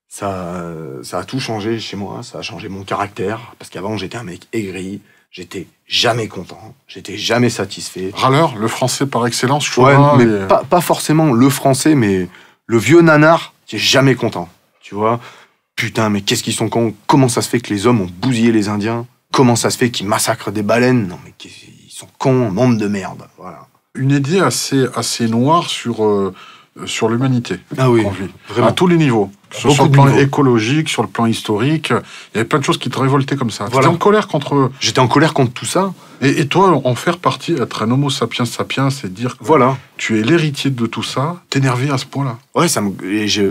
ça a tout changé chez moi. Ça a changé mon caractère. Parce qu'avant, j'étais un mec aigri. J'étais jamais content. J'étais jamais satisfait. Râleur, le français par excellence, Ouais, chauvin. mais et- pas forcément le français, mais le vieux nanar qui est jamais content. Tu vois? Putain, mais qu'est-ce qu'ils sont cons? Comment ça se fait que les hommes ont bousillé les Indiens? Comment ça se fait qu'ils massacrent des baleines? Non, mais ils sont cons, monde de merde. Voilà. Une idée assez noire sur l'humanité Ah oui, qu'on vit. vraiment. À tous les niveaux. Que ce soit Beaucoup sur le de plan niveaux. écologique, sur le plan historique. Il y avait plein de choses qui te révoltaient comme ça. Voilà. T'étais en colère contre... J'étais en colère contre tout ça. Et toi, en faire partie, être un homo sapiens sapiens, c'est dire que Voilà. tu es l'héritier de tout ça, t'énerver à ce point-là. Ouais,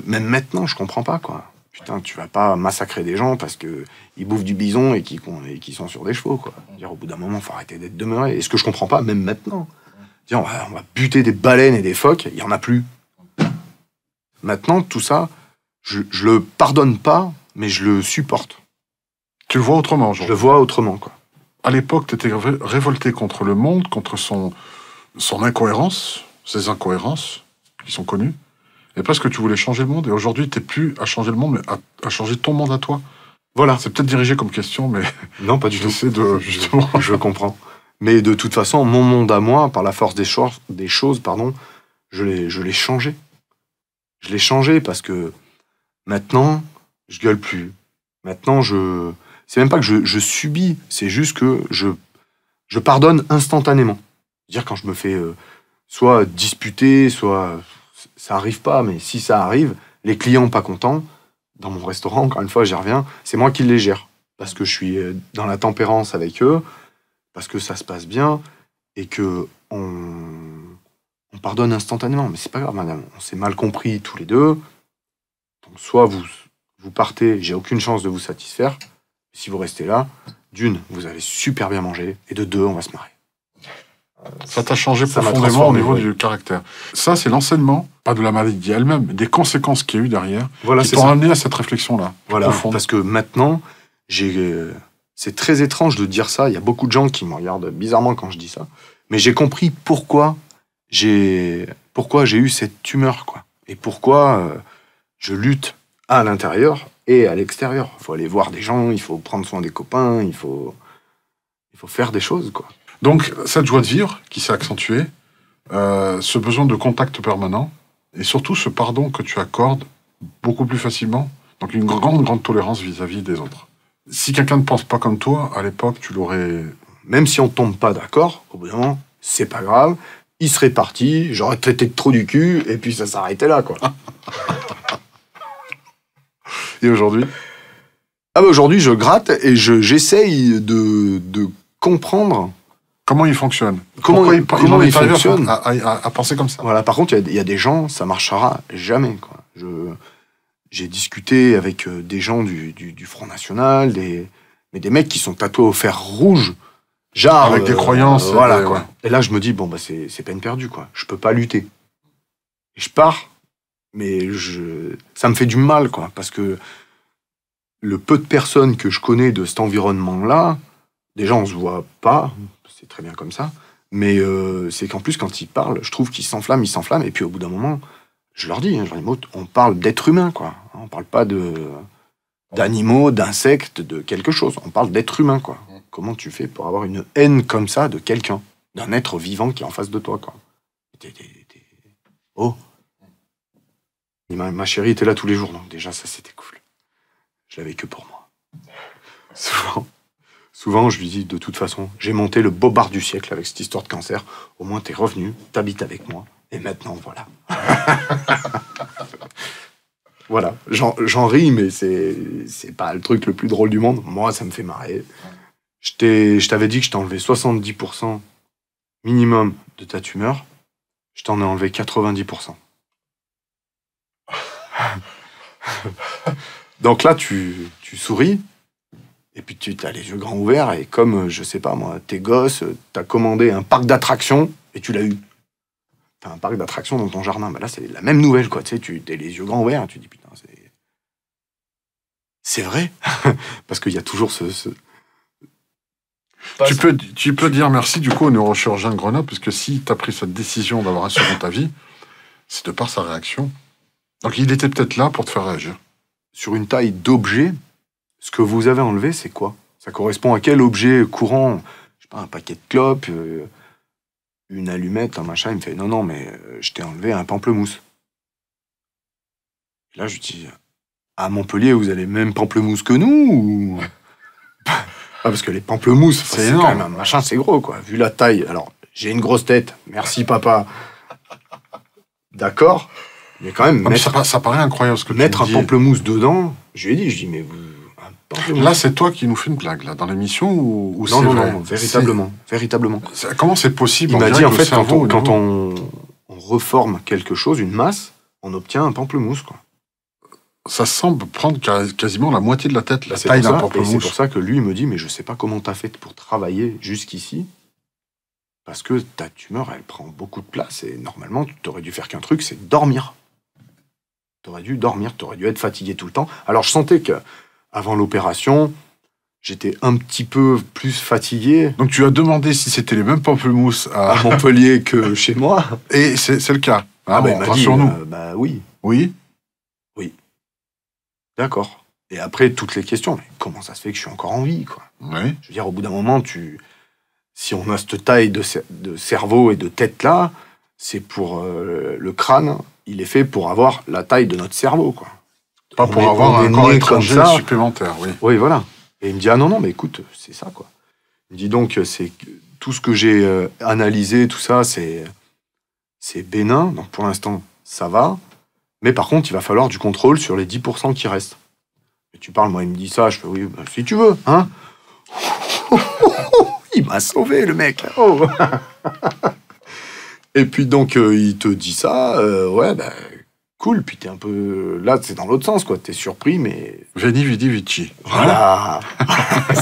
même maintenant, je comprends pas, quoi. Putain, tu vas pas massacrer des gens parce que ils bouffent du bison et qui sont sur des chevaux, quoi. Dire, au bout d'un moment, faut arrêter d'être demeuré. Et ce que je comprends pas, même maintenant, dire, on va buter des baleines et des phoques, il y en a plus. Maintenant, tout ça, je le pardonne pas, mais je le supporte. Tu le vois autrement, Je genre. le vois autrement, quoi. À l'époque, t'étais révolté contre le monde, contre son incohérence, ses incohérences, qui sont connues. Et parce que tu voulais changer le monde. Et aujourd'hui, t'es plus à changer le monde, mais à changer ton monde à toi. Voilà. C'est peut-être dirigé comme question, mais Non, pas du tout. j'essaie de, justement... Je comprends. Mais de toute façon, mon monde à moi, par la force des choses, pardon, je l'ai changé. Je l'ai changé parce que maintenant, je gueule plus. Maintenant, c'est même pas que je subis, c'est juste que je pardonne instantanément. C'est-à-dire quand je me fais soit disputer, soit... Ça arrive pas, mais si ça arrive, les clients pas contents, dans mon restaurant, encore une fois, j'y reviens, c'est moi qui les gère. Parce que je suis dans la tempérance avec eux, parce que ça se passe bien, et que on pardonne instantanément. Mais c'est pas grave, madame, on s'est mal compris tous les deux. Donc soit vous partez, j'ai aucune chance de vous satisfaire. Si vous restez là, d'une, vous allez super bien manger, et de deux, on va se marier. Ça t'a changé Ça m'a profondément au transformé, niveau oui. du caractère. Ça, c'est l'enseignement, pas de la maladie elle-même, mais des conséquences qu'il y a eu derrière, Voilà, qui c'est t'ont ça. amené à cette réflexion-là. Voilà, profonde. parce que maintenant, c'est très étrange de dire ça. Il y a beaucoup de gens qui me regardent bizarrement quand je dis ça. Mais j'ai compris pourquoi j'ai eu cette tumeur, quoi. Et pourquoi je lutte à l'intérieur et à l'extérieur. Il faut aller voir des gens, il faut prendre soin des copains, il faut faire des choses, quoi. Donc, cette joie de vivre qui s'est accentuée, ce besoin de contact permanent, et surtout ce pardon que tu accordes beaucoup plus facilement, donc une grande tolérance vis-à-vis des autres. Si quelqu'un ne pense pas comme toi, à l'époque, tu l'aurais... Même si on tombe pas d'accord, au bout d'un moment, c'est pas grave. Il serait parti, j'aurais traité de trou du cul, et puis ça s'arrêtait là, quoi. Et aujourd'hui? Ah bah aujourd'hui, je gratte et j'essaye de comprendre Comment il fonctionne? Comment en il est arrivé fonctionne. à penser comme ça? Voilà, par contre, il y a des gens, ça marchera jamais, quoi. J'ai discuté avec des gens du Front National, mais des mecs qui sont tatoués au fer rouge, genre... Avec des croyances, voilà, et quoi. ouais. Et là, je me dis, bon, bah, c'est peine perdue, quoi. Je peux pas lutter. Et je pars, mais ça me fait du mal, quoi, parce que le peu de personnes que je connais de cet environnement-là, déjà, on se voit pas, c'est très bien comme ça, mais c'est qu'en plus, quand ils parlent, je trouve qu'ils s'enflamment, et puis au bout d'un moment, je leur dis, on parle d'êtres humains, quoi. On parle pas d'animaux, d'insectes, de quelque chose. On parle d'êtres humains, quoi. Comment tu fais pour avoir une haine comme ça de quelqu'un, d'un être vivant qui est en face de toi, quoi. Oh. Et ma chérie était là tous les jours, donc déjà, ça, c'était cool. je l'avais que pour moi. Souvent, je lui dis, de toute façon, j'ai monté le bobard du siècle avec cette histoire de cancer. Au moins, t'es revenu, t'habites avec moi. Et maintenant, voilà. Voilà, j'en ris, mais c'est pas le truc le plus drôle du monde. Moi, ça me fait marrer. Je t'avais dit que je t'ai enlevé 70% minimum de ta tumeur. Je t'en ai enlevé 90%. Donc là, tu souris, et puis tu as les yeux grands ouverts, et comme, je sais pas moi, tes gosses, t'as commandé un parc d'attractions, et tu l'as eu. T'as un parc d'attractions dans ton jardin. Ben là, c'est la même nouvelle, quoi. Tu sais, t'as les yeux grands ouverts, et tu dis, putain, c'est vrai. Parce qu'il y a toujours Tu peux dire merci, du coup, au neurochirurgien de Grenoble, parce que si t'as pris cette décision d'avoir un second avis, c'est de par sa réaction. Donc il était peut-être là pour te faire réagir. Sur une taille d'objet, ce que vous avez enlevé, c'est quoi? Ça correspond à quel objet courant? Je sais pas, un paquet de clopes, une allumette, un machin. Il me fait, non, mais je t'ai enlevé un pamplemousse. Et là, je dis, à Montpellier, vous avez le même pamplemousse que nous ou... Ah, parce que les pamplemousses, c'est quand même un machin, c'est gros, quoi. Vu la taille. Alors, j'ai une grosse tête. Merci, papa. D'accord. Mais quand même, ça paraît incroyable ce que mettre tu me un dis. pamplemousse dedans, je lui ai dit, mais vous... Là, c'est toi qui nous fais une blague, là, dans l'émission, ou c'est vrai? Non, véritablement. Comment c'est possible? Il m'a dit, en fait, quand on reforme quelque chose, une masse, on obtient un pamplemousse, quoi. Ça semble prendre quasiment la moitié de la tête, la taille d'un pamplemousse. C'est pour ça que lui, il me dit, mais je sais pas comment t'as fait pour travailler jusqu'ici, parce que ta tumeur, elle prend beaucoup de place, et normalement, tu t'aurais dû faire qu'un truc, c'est dormir. T'aurais dû dormir, t'aurais dû être fatigué tout le temps. Alors, je sentais que avant l'opération, j'étais un petit peu plus fatigué. Donc tu as demandé si c'était les mêmes pamplemousses à Montpellier que chez moi. Et c'est le cas. Ah, bon, rassure-nous. Oui. Oui. D'accord. Et après, toutes les questions. Mais comment ça se fait que je suis encore en vie, quoi? Oui. Je veux dire, au bout d'un moment, si on a cette taille de cerveau et de tête-là, c'est pour le crâne, il est fait pour avoir la taille de notre cerveau, quoi. Pas pour avoir un corps étranger supplémentaire, oui. Oui, voilà. Et il me dit, ah non, mais écoute, c'est ça, quoi. Il me dit donc, c'est tout ce que j'ai analysé, tout ça, c'est bénin. Donc pour l'instant, ça va. Mais par contre, il va falloir du contrôle sur les 10% qui restent. Et tu parles, moi, il me dit ça, je fais, oui, bah, si tu veux, hein. Il m'a sauvé, le mec. Oh. Et puis donc, il te dit ça, ouais, bah, cool, puis t'es un peu... Là, c'est dans l'autre sens, quoi. T'es surpris, mais... Veni, vidi, vici. Voilà.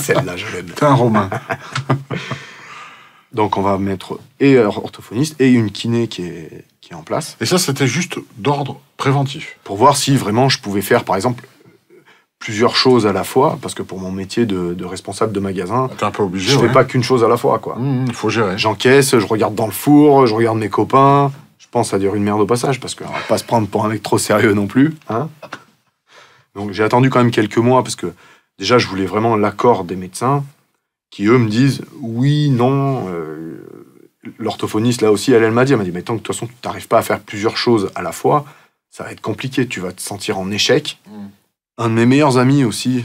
Celle-là, je l'aime. T'es un Romain. Donc, on va mettre et orthophoniste et une kiné qui est en place. Et ça, c'était juste d'ordre préventif. Pour voir si vraiment je pouvais faire, par exemple, plusieurs choses à la fois, parce que pour mon métier de responsable de magasin, t'es un peu obligé, je fais pas qu'une chose à la fois, quoi. Faut gérer. J'encaisse, je regarde dans le four, je regarde mes copains. Je pense à dire une merde au passage, parce qu'on va pas se prendre pour un mec trop sérieux non plus, hein. Donc j'ai attendu quand même quelques mois, parce que déjà, je voulais vraiment l'accord des médecins, qui eux me disent oui, non. L'orthophoniste, là aussi, elle m'a dit, mais tant que de toute façon, tu n'arrives pas à faire plusieurs choses à la fois, ça va être compliqué, tu vas te sentir en échec. Un de mes meilleurs amis aussi,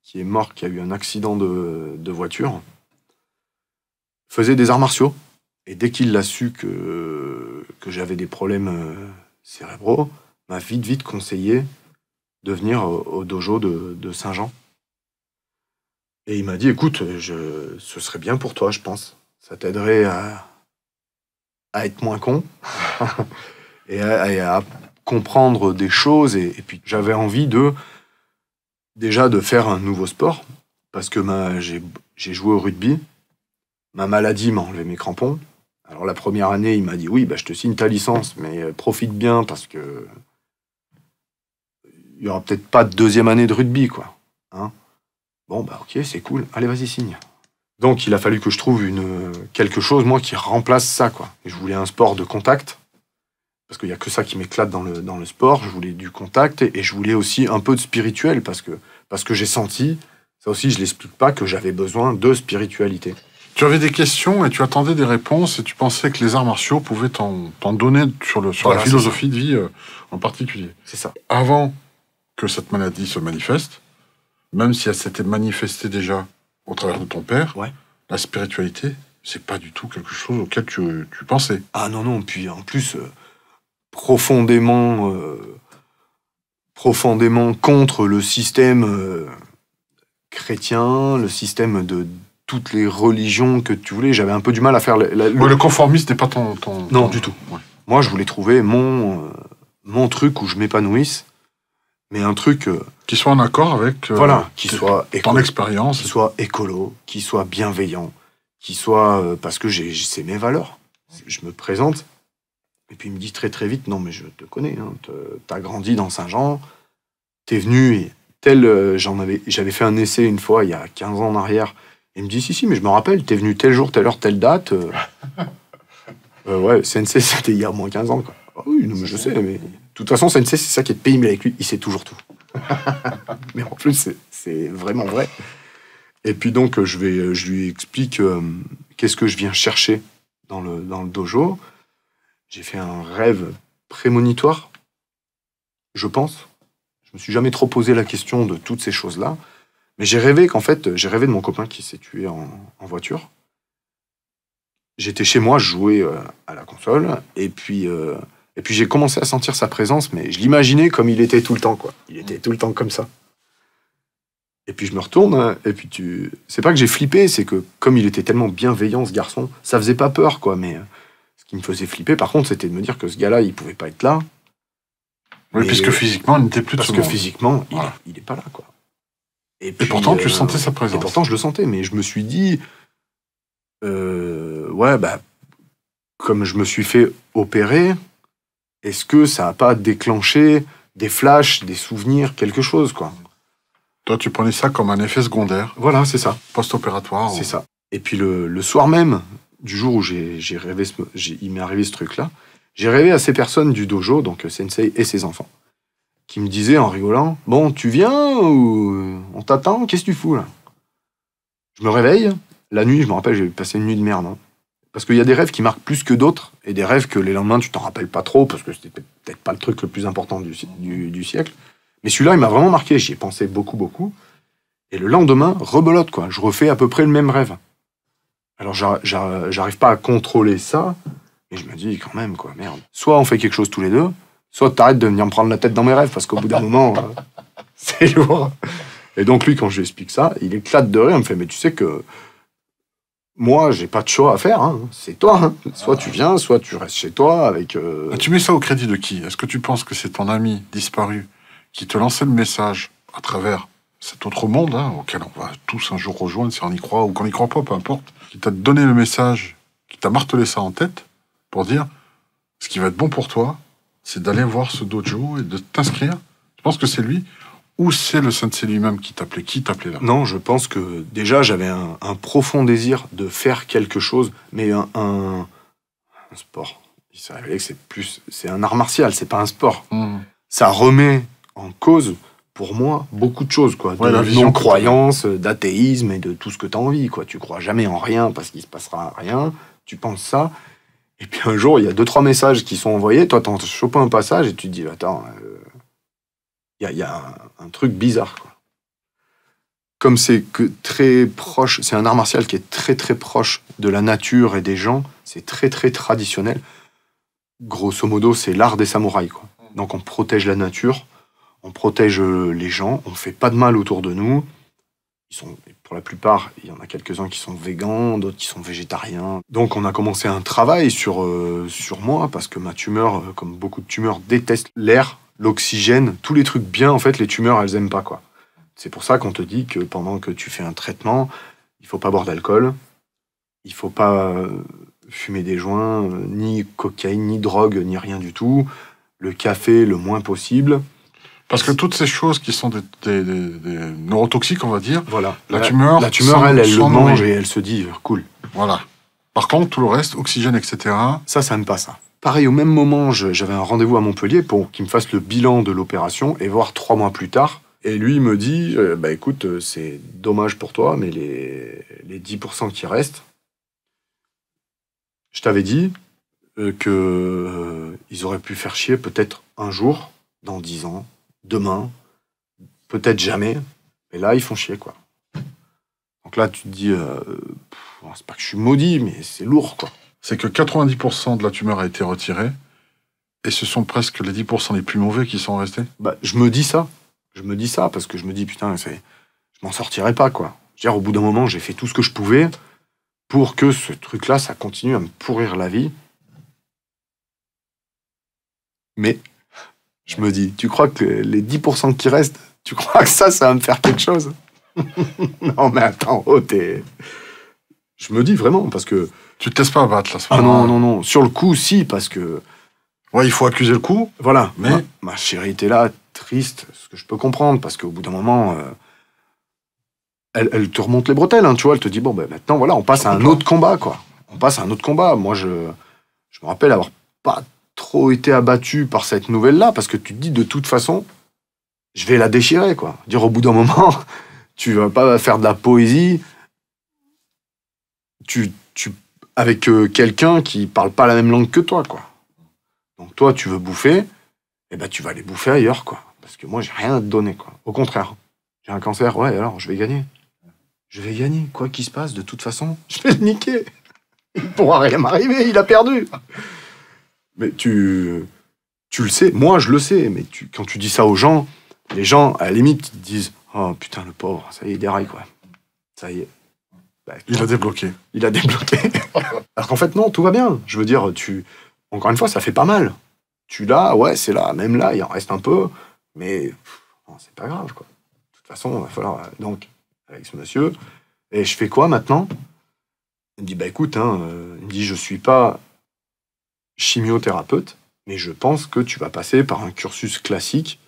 qui est mort, qui a eu un accident de voiture, faisait des arts martiaux. Et dès qu'il a su que j'avais des problèmes cérébraux, m'a vite conseillé de venir au dojo de Saint-Jean. Et il m'a dit, écoute, ce serait bien pour toi, je pense. Ça t'aiderait à être moins con et à comprendre des choses. Et puis j'avais envie déjà de faire un nouveau sport, parce que j'ai joué au rugby. Ma maladie m'a enlevé mes crampons. Alors la première année, il m'a dit, oui, bah, je te signe ta licence, mais profite bien, parce que il y aura peut-être pas de deuxième année de rugby, quoi. Hein? Bon, bah ok, c'est cool. Allez, vas-y, signe. Donc, il a fallu que je trouve quelque chose, moi, qui remplace ça, quoi. Et je voulais un sport de contact, parce qu'il n'y a que ça qui m'éclate dans le sport. Je voulais du contact, et je voulais aussi un peu de spirituel, parce que j'ai senti, ça aussi, je l'explique pas, que j'avais besoin de spiritualité. Tu avais des questions et tu attendais des réponses, et tu pensais que les arts martiaux pouvaient t'en donner sur la philosophie de vie en particulier. C'est ça. Avant que cette maladie se manifeste, même si elle s'était manifestée déjà au travers de ton père, Ouais. la spiritualité, c'est pas du tout quelque chose auquel tu pensais. Ah non, non, puis en plus, profondément, profondément contre le système chrétien, le système de toutes les religions que tu voulais. J'avais un peu du mal à faire... Ouais, le conformisme n'est pas Non, du tout. Ouais. Moi, je voulais trouver mon truc où je m'épanouisse, mais un truc... Qui soit en accord avec voilà, qui soit ton expérience. qui soit écolo, qui soit bienveillant, qui soit... parce que c'est mes valeurs. Je me présente, et puis il me dit très très vite, non mais je te connais, hein, t'as grandi dans Saint-Jean, t'es venu, et j'avais fait un essai une fois, il y a 15 ans en arrière, et il me dit, si, mais je me rappelle, t'es venu tel jour, telle heure, telle date. Ouais, Sensei, c'était il y a au moins 15 ans, quoi. Ah oui, non, mais je sais, mais... De toute façon, Sensei, c'est ça qui est pénible avec lui, il sait toujours tout. Mais en plus, c'est vraiment vrai. Et puis donc, je lui explique qu'est-ce que je viens chercher dans le dojo. J'ai fait un rêve prémonitoire, je pense. Je me suis jamais trop posé la question de toutes ces choses-là. Mais j'ai rêvé de mon copain qui s'est tué en voiture. J'étais chez moi, je jouais à la console, et puis j'ai commencé à sentir sa présence, mais je l'imaginais comme il était tout le temps, quoi. Il était tout le temps comme ça. Et puis je me retourne, hein, et puis c'est pas que j'ai flippé, c'est que comme il était tellement bienveillant, ce garçon, ça faisait pas peur, quoi, mais ce qui me faisait flipper, par contre, c'était de me dire que ce gars-là, il pouvait pas être là. Oui, puisque physiquement, il n'était plus de ce monde. Parce que physiquement, Voilà. il est pas là, quoi. Et pourtant, tu sentais sa présence. Et pourtant, je le sentais, mais je me suis dit... ouais, bah... Comme je me suis fait opérer, est-ce que ça a pas déclenché des flashs, des souvenirs, quelque chose, quoi? Toi, tu prenais ça comme un effet secondaire. Voilà, c'est ça. Post-opératoire. C'est ça. Et puis le soir même, du jour où j'ai rêvé, il m'est arrivé ce truc-là, j'ai rêvé à ces personnes du dojo, donc Sensei et ses enfants, qui me disaient en rigolant, « Bon, tu viens ou on t'attend? Qu'est-ce que tu fous, là ?» Je me réveille. La nuit, je me rappelle, j'ai passé une nuit de merde. Hein. Parce qu'il y a des rêves qui marquent plus que d'autres, et des rêves que les lendemains, tu t'en rappelles pas trop, parce que c'était peut-être pas le truc le plus important du siècle. Mais celui-là, il m'a vraiment marqué. J'y ai pensé beaucoup, beaucoup. Et le lendemain, rebelote, quoi. Je refais à peu près le même rêve. Alors, j'arrive pas à contrôler ça, mais je me dis, quand même, quoi, merde. Soit on fait quelque chose tous les deux, soit t'arrêtes de venir me prendre la tête dans mes rêves, parce qu'au bout d'un moment, c'est lourd. Et donc, lui, quand je lui explique ça, il éclate de rire, il me fait, mais tu sais que moi, j'ai pas de choix à faire, hein. C'est toi. Hein. Soit tu viens, soit tu restes chez toi avec... Tu mets ça au crédit de qui? Est-ce que tu penses que c'est ton ami disparu qui te lançait le message à travers cet autre monde, hein, auquel on va tous un jour rejoindre, si on y croit ou qu'on n'y croit pas, peu importe, qui t'a donné le message, qui t'a martelé ça en tête, pour dire, ce qui va être bon pour toi, c'est d'aller voir ce dojo et de t'inscrire? Tu penses que c'est lui? Ou c'est le sensei lui-même qui t'appelait là? Non, je pense que déjà, j'avais un profond désir de faire quelque chose, mais un sport. Il s'est révélé que c'est un art martial, c'est pas un sport. Ça remet en cause, pour moi, beaucoup de choses, quoi. Ouais, de non-croyance, d'athéisme et de tout ce que t'as envie, quoi. Tu crois jamais en rien parce qu'il se passera rien, tu penses ça. Et puis un jour, il y a 2-3 messages qui sont envoyés, toi, t'en chopes un passage et tu te dis, attends, il y a un truc bizarre, quoi. Comme c'est que très proche, c'est un art martial qui est très très proche de la nature et des gens, c'est très très traditionnel. Grosso modo, c'est l'art des samouraïs, quoi. Donc on protège la nature, on protège les gens, on fait pas de mal autour de nous. Pour la plupart, il y en a quelques-uns qui sont végans, d'autres qui sont végétariens. Donc on a commencé un travail sur moi, parce que ma tumeur, comme beaucoup de tumeurs, déteste l'air, l'oxygène, tous les trucs bien, en fait, les tumeurs, elles aiment pas, quoi. C'est pour ça qu'on te dit que pendant que tu fais un traitement, il faut pas boire d'alcool, il faut pas fumer des joints, ni cocaïne, ni drogue, ni rien du tout. Le café, le moins possible. Parce que toutes ces choses qui sont des neurotoxiques, on va dire, voilà. La tumeur, elle le mange et elle se dit cool. Voilà. Par contre, tout le reste, oxygène, etc. Ça aime pas ça. Pareil, au même moment, j'avais un rendez-vous à Montpellier pour qu'il me fasse le bilan de l'opération et voir 3 mois plus tard. Et lui, il me dit, bah écoute, c'est dommage pour toi, mais les 10% qui restent, je t'avais dit qu'ils auraient pu faire chier peut-être un jour, dans 10 ans, demain, peut-être jamais. Et là, ils font chier, quoi. Donc là, tu te dis, c'est pas que je suis maudit, mais c'est lourd, quoi. C'est que 90% de la tumeur a été retirée, et ce sont presque les 10% les plus mauvais qui sont restés. Bah, je me dis ça. Je me dis ça, parce que je me dis, putain, je m'en sortirai pas, quoi. Je veux dire, au bout d'un moment, j'ai fait tout ce que je pouvais pour que ce truc-là, ça continue à me pourrir la vie. Mais je me dis, tu crois que les 10% qui restent, tu crois que ça va me faire quelque chose? Non, mais attends, je me dis vraiment, parce que... Tu te laisses pas abattre, là, ce Ah moment-là. non. Sur le coup, si, parce que... Ouais, il faut accuser le coup. Voilà, Mais- ma chérie était là, triste, ce que je peux comprendre, parce qu'au bout d'un moment, elle te remonte les bretelles, hein, tu vois, elle te dit, bon, ben maintenant, voilà, on passe à un autre combat, quoi. On passe à un autre combat. Moi, je me rappelle avoir pas trop été abattu par cette nouvelle-là, parce que tu te dis, de toute façon, je vais la déchirer, quoi. Dire, au bout d'un moment, tu vas pas faire de la poésie avec quelqu'un qui parle pas la même langue que toi, quoi. Donc toi, tu veux bouffer, eh ben tu vas aller bouffer ailleurs, quoi. Parce que moi, j'ai rien à te donner, quoi. Au contraire, j'ai un cancer, ouais, alors je vais gagner. Je vais gagner, quoi qu'il se passe, de toute façon, je vais le niquer. Il pourra rien m'arriver, il a perdu. Mais tu le sais, moi je le sais, mais quand tu dis ça aux gens, les gens, à la limite, ils te disent, oh putain, le pauvre, ça y est, il déraille, quoi. Ça y est. Bah, Il a débloqué. Il a débloqué. Alors qu'en fait, non, tout va bien. Je veux dire, encore une fois, ça fait pas mal. Tu l'as, ouais, c'est là. Même là, il en reste un peu. Mais bon, c'est pas grave, quoi. De toute façon, il va falloir... Donc, avec ce monsieur, et je fais quoi maintenant? Il me dit, bah écoute, hein, il me dit, je suis pas chimiothérapeute, mais je pense que tu vas passer par un cursus classique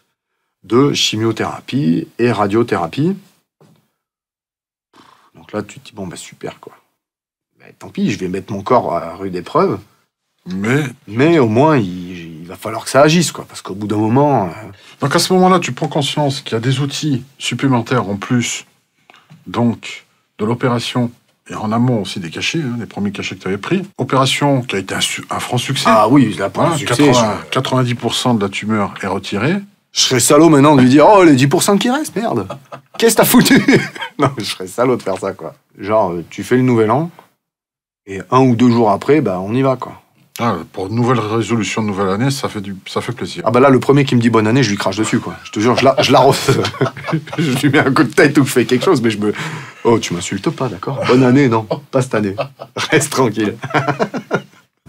de chimiothérapie et radiothérapie. Donc là, tu te dis, bon, bah super, quoi. Bah, tant pis, je vais mettre mon corps à rude épreuve. Mais au moins, il va falloir que ça agisse, quoi. Parce qu'au bout d'un moment... Donc à ce moment-là, tu prends conscience qu'il y a des outils supplémentaires en plus, donc, de l'opération, et en amont aussi des cachets, hein, les premiers cachets que tu avais pris. Opération qui a été un franc succès. Ah oui, là, pour Voilà, le succès, 90% de la tumeur est retirée. je serais salaud maintenant de lui dire, oh, les 10% qui restent, merde. Qu'est-ce que t'as foutu? Non, je serais salaud de faire ça, quoi. Genre, tu fais le nouvel an, et 1 ou 2 jours après, bah, on y va, quoi. Ah, pour une nouvelle résolution de nouvelle année, ça fait plaisir. Ah bah là, le premier qui me dit bonne année, je lui crache dessus, quoi. Je te jure, je la je lui mets un coup de tête ou je fais quelque chose, mais Oh, tu m'insultes pas, d'accord? Bonne année, non, pas cette année. Reste tranquille.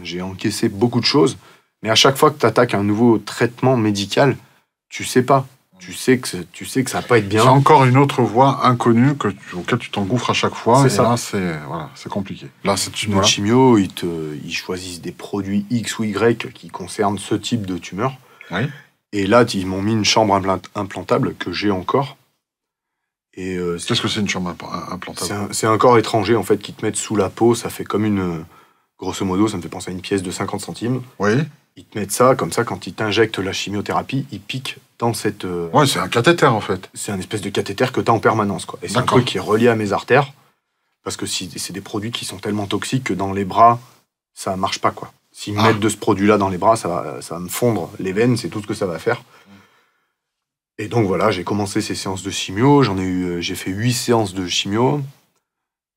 J'ai encaissé beaucoup de choses, mais à chaque fois que tu attaques un nouveau traitement médical, tu sais pas. Tu sais que ça va pas être bien. C'est encore une autre voie inconnue auquel tu t'engouffres à chaque fois. C'est et ça. là, c'est compliqué. Là, c'est Une chimio, ils choisissent des produits X ou Y qui concernent ce type de tumeur. Oui. Et là, ils m'ont mis une chambre implantable que j'ai encore. Et Qu'est-ce que c'est une chambre implantable? c'est un corps étranger, en fait, qui te met sous la peau. Ça fait comme une... Grosso modo, ça me fait penser à une pièce de 50 centimes. Oui. Ils te mettent ça, comme ça, quand ils t'injectent la chimiothérapie, ils piquent dans cette... Ouais, c'est un cathéter, en fait. C'est un espèce de cathéter que tu as en permanence, quoi. Et c'est un D'accord. truc qui est relié à mes artères, parce que c'est des produits qui sont tellement toxiques que dans les bras, ça marche pas, quoi. S'ils me mettent de ce produit-là dans les bras, ça va me fondre les veines, c'est tout ce que ça va faire. Et donc voilà, j'ai commencé ces séances de chimio, j'ai fait 8 séances de chimio.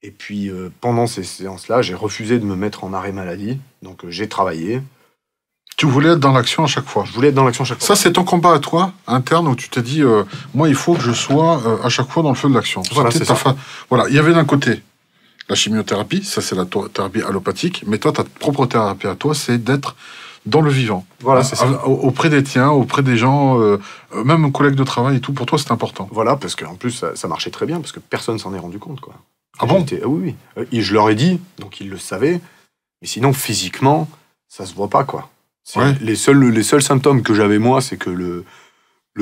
Et puis pendant ces séances-là, j'ai refusé de me mettre en arrêt maladie, donc j'ai travaillé. Tu voulais être dans l'action à chaque fois. Je voulais être dans l'action chaque fois. Ça, c'est ton combat à toi, interne, où tu t'es dit, moi, il faut que je sois à chaque fois dans le feu de l'action. Voilà, C'était c'est ça. Voilà, il y avait d'un côté la chimiothérapie, ça c'est la thérapie allopathique, mais toi, ta propre thérapie à toi, c'est d'être dans le vivant. Voilà, c'est ça. Auprès des tiens, auprès des gens, même collègues de travail et tout, pour toi, c'est important. Voilà, parce qu'en plus, ça marchait très bien, parce que personne s'en est rendu compte, quoi. Ah bon? Oui, oui. Et je leur ai dit, donc ils le savaient, mais sinon, physiquement, ça se voit pas, quoi. Ouais. Les seuls symptômes que j'avais, moi, c'est que le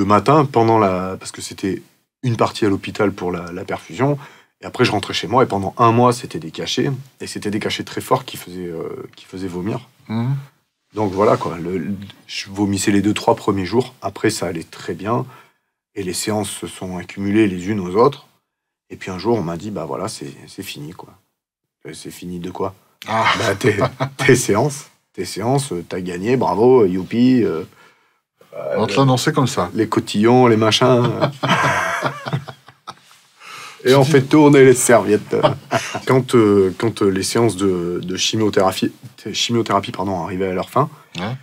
matin, parce que c'était une partie à l'hôpital pour la perfusion, et après je rentrais chez moi, et pendant 1 mois, c'était des cachets, et c'était des cachets très forts qui faisaient vomir. Mmh. Donc voilà, quoi. Je vomissais les 2-3 premiers jours, après ça allait très bien, et les séances se sont accumulées les unes aux autres, et puis un jour, on m'a dit, bah voilà, c'est fini, quoi. C'est fini de quoi? Ah. Bah, tes séances. Tes séances, t'as gagné, bravo, youpi. On te l'annonçait comme ça. Les cotillons, les machins. Et on fait tourner les serviettes. Quand les séances de chimiothérapie arrivaient à leur fin, Ouais.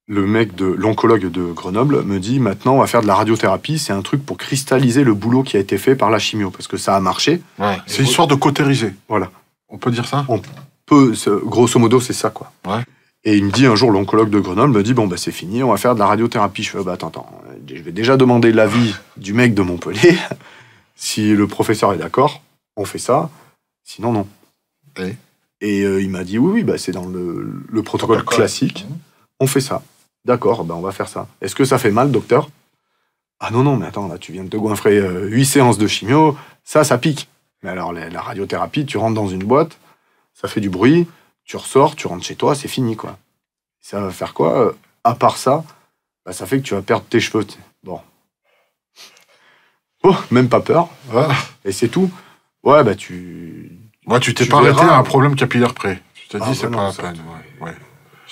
L'oncologue de Grenoble me dit, maintenant on va faire de la radiothérapie, c'est un truc pour cristalliser le boulot qui a été fait par la chimio, parce que ça a marché. Ouais. C'est histoire de cautériser. Voilà. On peut dire ça? Grosso modo, c'est ça, quoi. Ouais. Et il me dit un jour, l'oncologue de Grenoble me dit, bon, bah, c'est fini, on va faire de la radiothérapie. Je fais, bah, attends, je vais déjà demander l'avis du mec de Montpellier. Si le professeur est d'accord, on fait ça. Sinon, non. Et il m'a dit, oui, bah, c'est dans le protocole classique. On fait ça. D'accord, bah, on va faire ça. Est-ce que ça fait mal, docteur? Ah non, mais attends, là, tu viens de te goinfrer 8 séances de chimio, ça pique. Mais alors, la radiothérapie, tu rentres dans une boîte, ça fait du bruit, tu ressors, tu rentres chez toi, c'est fini, quoi. Ça va faire quoi? À part ça, bah, ça fait que tu vas perdre tes cheveux. Bon. Oh, même pas peur. Ouais. Et c'est tout. Ouais, bah tu t'es pas arrêté verras. à un problème capillaire près. Tu t'es dit, c'est bah pas non, la ça, peine. Ouais.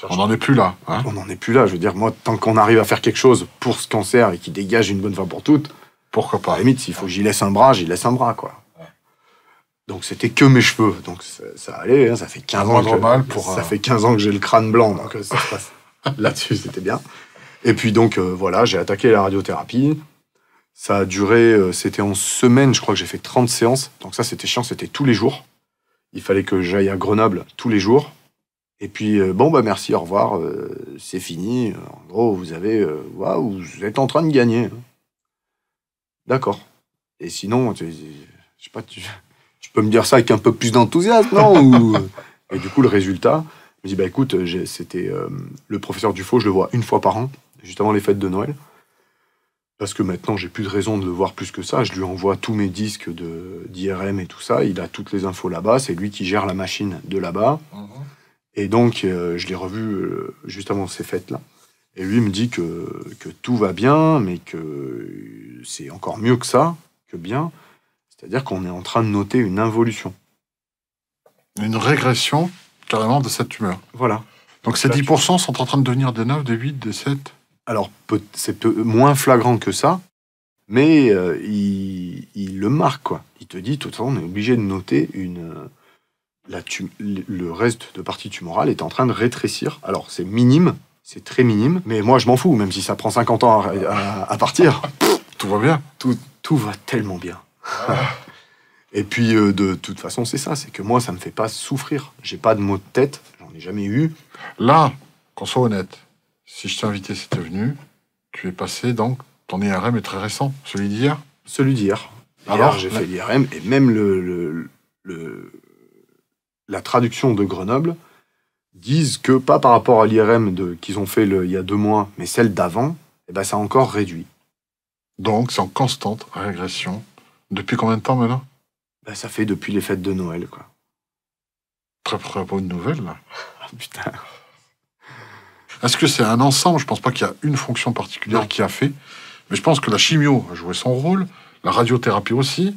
On n'en est plus là. Hein. On n'en est plus là. Je veux dire, moi, tant qu'on arrive à faire quelque chose pour ce cancer et qui dégage une bonne fois pour toutes, Pourquoi à pas? la limite, s'il faut que j'y laisse un bras, j'y laisse un bras, quoi. Donc c'était que mes cheveux. Donc ça allait, hein, ça fait 15 ans ça fait 15 ans que j'ai le crâne blanc, donc ça se passe. Là-dessus, c'était bien. Et puis donc, voilà, j'ai attaqué la radiothérapie. Ça a duré, c'était en semaine, je crois que j'ai fait 30 séances. Donc ça, c'était chiant, c'était tous les jours. Il fallait que j'aille à Grenoble tous les jours. Et puis, bon, bah merci, au revoir, c'est fini. En gros, vous êtes en train de gagner. D'accord. Et sinon, je sais pas, tu peux me dire ça avec un peu plus d'enthousiasme, non? Et du coup, le résultat, je me dis, bah écoute, c'était le professeur Dufaux, je le vois une fois par an, juste avant les fêtes de Noël. Parce que maintenant, j'ai plus de raison de le voir plus que ça. Je lui envoie tous mes disques d'IRM et tout ça. Il a toutes les infos là-bas. C'est lui qui gère la machine de là-bas. Et donc, je l'ai revu juste avant ces fêtes-là. Et lui me dit que tout va bien, mais que c'est encore mieux que ça, que bien. C'est-à-dire qu'on est en train de noter une involution. Une régression, carrément, de cette tumeur. Voilà. Donc ces 10% sont en train de devenir des 9, des 8, des 7? Alors, c'est moins flagrant que ça, mais il le marque, quoi. Il te dit, de toute façon, on est obligé de noter le reste de partie tumorale est en train de rétrécir. Alors, c'est minime, c'est très minime, mais moi, je m'en fous, même si ça prend 50 ans à partir. Tout va bien. Tout va tellement bien. Et puis, de toute façon, c'est ça, c'est que moi, ça me fait pas souffrir. J'ai pas de maux de tête, j'en ai jamais eu. Là, qu'on soit honnête, si je t'ai invité, c'était venu, tu es passé, donc, ton IRM est très récent, celui d'hier? Celui d'hier. Alors, Hier, j'ai fait l'IRM, et même la traduction de Grenoble disent que, pas par rapport à l'IRM qu'ils ont fait il y a 2 mois, mais celle d'avant, eh ben, ça a encore réduit. Donc, c'est en constante régression. Depuis combien de temps, maintenant? Ben, ça fait depuis les fêtes de Noël, quoi. Très bonne nouvelle, là. Ah, putain. Est-ce que c'est un ensemble? Je pense pas qu'il y a une fonction particulière qui a fait, mais je pense que la chimio a joué son rôle, la radiothérapie aussi,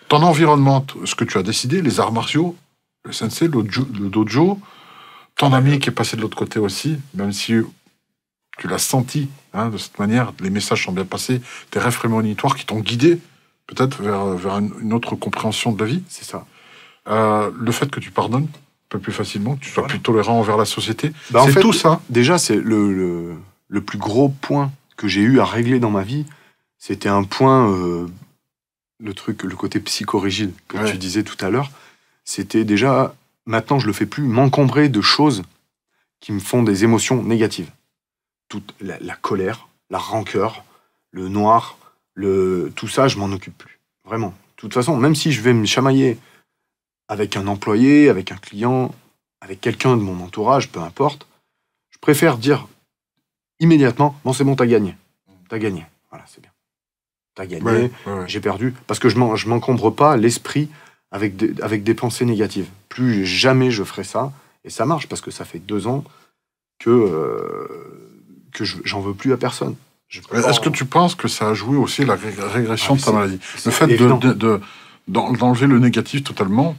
ton environnement, ce que tu as décidé, les arts martiaux, le sensei, le dojo, ton ami qui est passé de l'autre côté aussi, même si tu l'as senti, hein, de cette manière, les messages sont bien passés, tes rêves prémonitoires qui t'ont guidé peut-être vers une autre compréhension de la vie. C'est ça. Le fait que tu pardonnes un peu plus facilement, que tu sois plus tolérant envers la société, Bah, c'est en fait, tout ça. Déjà, c'est le plus gros point que j'ai eu à régler dans ma vie. C'était un point, le côté psychorigide que tu disais tout à l'heure. C'était déjà, maintenant je le fais plus, m'encombrer de choses qui me font des émotions négatives. Toute la colère, la rancœur, le noir, tout ça, je m'en occupe plus. Vraiment. De toute façon, même si je vais me chamailler avec un employé, avec un client, avec quelqu'un de mon entourage, peu importe, je préfère dire immédiatement, bon, c'est bon, t'as gagné. T'as gagné. Voilà, c'est bien. T'as gagné, j'ai perdu. Parce que je m'encombre pas l'esprit avec des pensées négatives. Plus jamais je ferai ça. Et ça marche, parce que ça fait 2 ans que j'en veux plus à personne. Est-ce que tu penses que ça a joué aussi la régression de ta maladie? Le fait d'enlever le négatif totalement,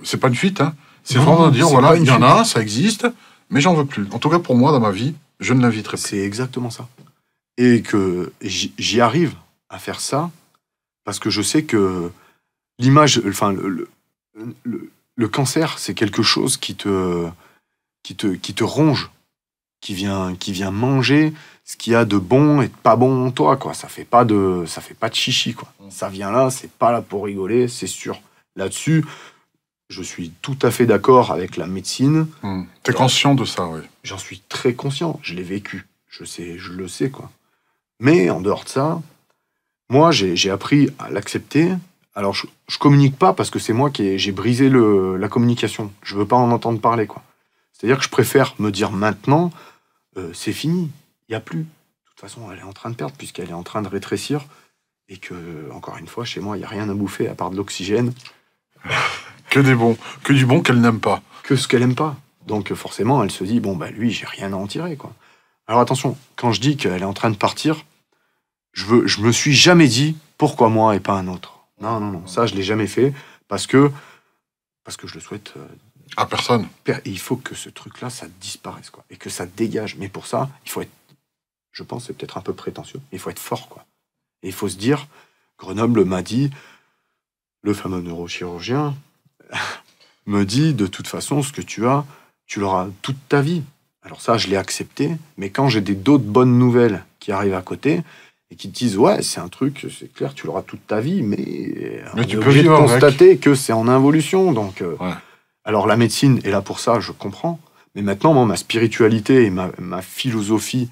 c'est pas une fuite, hein. C'est vraiment de dire, voilà, il y en a, ça existe, mais j'en veux plus. En tout cas, pour moi, dans ma vie, je ne l'inviterai plus. C'est exactement ça. Et que j'y arrive à faire ça, parce que je sais que l'image, enfin, le cancer, c'est quelque chose qui te ronge, qui vient manger ce qu'il y a de bon et de pas bon en toi, quoi. Ça fait pas de chichi, quoi. Ça vient là, c'est pas là pour rigoler, c'est sûr. Là-dessus, je suis tout à fait d'accord avec la médecine. T'es conscient de ça, oui. J'en suis très conscient, je l'ai vécu. Je le sais, quoi. Mais en dehors de ça, moi, j'ai appris à l'accepter. Alors, je communique pas parce que c'est moi j'ai brisé la communication. Je veux pas en entendre parler, quoi. C'est-à-dire que je préfère me dire maintenant, c'est fini, il n'y a plus. De toute façon, elle est en train de perdre puisqu'elle est en train de rétrécir. Et que, encore une fois, chez moi, il n'y a rien à bouffer à part de l'oxygène. Que du bon qu'elle n'aime pas. Que ce qu'elle aime pas. Donc forcément, elle se dit, bon, bah lui, j'ai rien à en tirer, quoi. Alors attention, quand je dis qu'elle est en train de partir, je me suis jamais dit, pourquoi moi et pas un autre? Non, ça, je l'ai jamais fait, parce que je le souhaite... à personne. Et il faut que ce truc-là, ça disparaisse, quoi. Et que ça dégage. Mais pour ça, il faut être... Je pense c'est peut-être un peu prétentieux, mais il faut être fort, quoi. Et il faut se dire, Grenoble m'a dit, le fameux neurochirurgien me dit, de toute façon, ce que tu as, tu l'auras toute ta vie. Alors ça, je l'ai accepté, mais quand j'ai d'autres bonnes nouvelles qui arrivent à côté, et qui te disent, ouais, c'est un truc, c'est clair, tu l'auras toute ta vie, mais tu peux vivre avec. Constater que c'est en involution, donc... Ouais. Alors la médecine est là pour ça, je comprends, mais maintenant, moi, ma spiritualité et ma philosophie,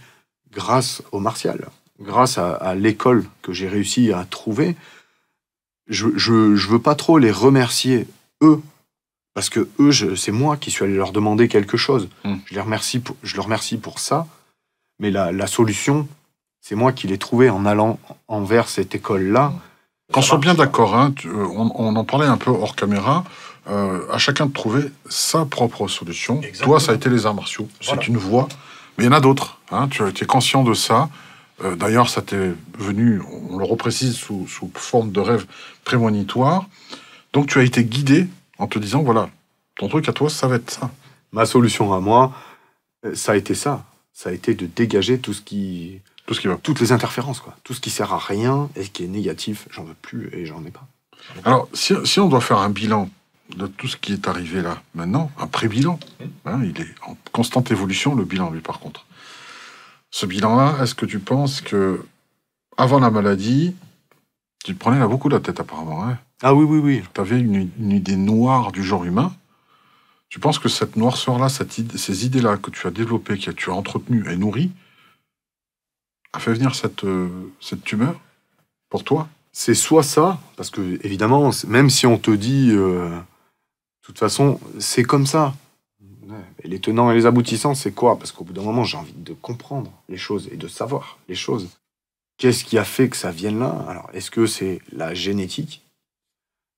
grâce au martial, grâce à l'école que j'ai réussi à trouver, je veux pas trop les remercier, eux, parce que eux, c'est moi qui suis allé leur demander quelque chose. Je les remercie pour ça, mais la solution, c'est moi qui l'ai trouvée en allant envers cette école-là. Qu'on soit bien d'accord, hein, on en parlait un peu hors caméra, à chacun de trouver sa propre solution. Exactement. Toi, ça a été les arts martiaux. Voilà. C'est une voie, mais il y en a d'autres. Hein, tu es conscient de ça. D'ailleurs, ça t'est venu, on le reprécise, sous forme de rêve prémonitoire. Donc, tu as été guidé en te disant, voilà, ton truc à toi, ça va être ça. Ma solution à moi, ça a été ça. Ça a été de dégager tout ce qui va. Toutes les interférences, quoi. Tout ce qui sert à rien et qui est négatif, j'en veux plus et j'en ai pas. Alors, si on doit faire un bilan de tout ce qui est arrivé là, maintenant, un pré-bilan, hein, il est en constante évolution, le bilan, lui, par contre. Ce bilan-là, est-ce que tu penses que, avant la maladie, tu te prenais là beaucoup la tête, apparemment, hein? Ah oui. Tu avais une idée noire du genre humain. Tu penses que cette noirceur-là, ces idées-là que tu as développées, que tu as entretenues et nourries, a fait venir cette tumeur pour toi? C'est soit ça, parce que, évidemment, même si on te dit, de toute façon, c'est comme ça. Et les tenants et les aboutissants, c'est quoi? Parce qu'au bout d'un moment, j'ai envie de comprendre les choses et de savoir les choses. Qu'est-ce qui a fait que ça vienne là? Alors, est-ce que c'est la génétique?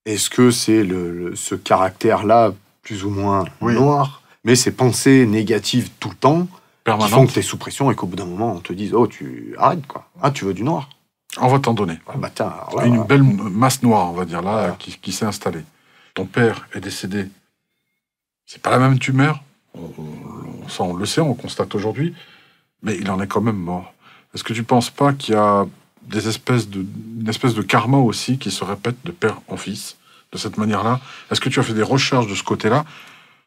Est-ce que c'est ce caractère-là, plus ou moins noir, mais ces pensées négatives tout le temps, qui font que tu es sous pression et qu'au bout d'un moment, on te dise, oh, tu arrêtes, quoi. Ah, tu veux du noir? On va t'en donner. Ah, bah, là, une belle masse noire, on va dire, là, qui s'est installée. Ton père est décédé. C'est pas la même tumeur. Ça, on le sait, on le constate aujourd'hui. Mais il en est quand même mort. Est-ce que tu penses pas qu'il y a une espèce de karma aussi qui se répète de père en fils, de cette manière-là? Est-ce que tu as fait des recherches de ce côté-là?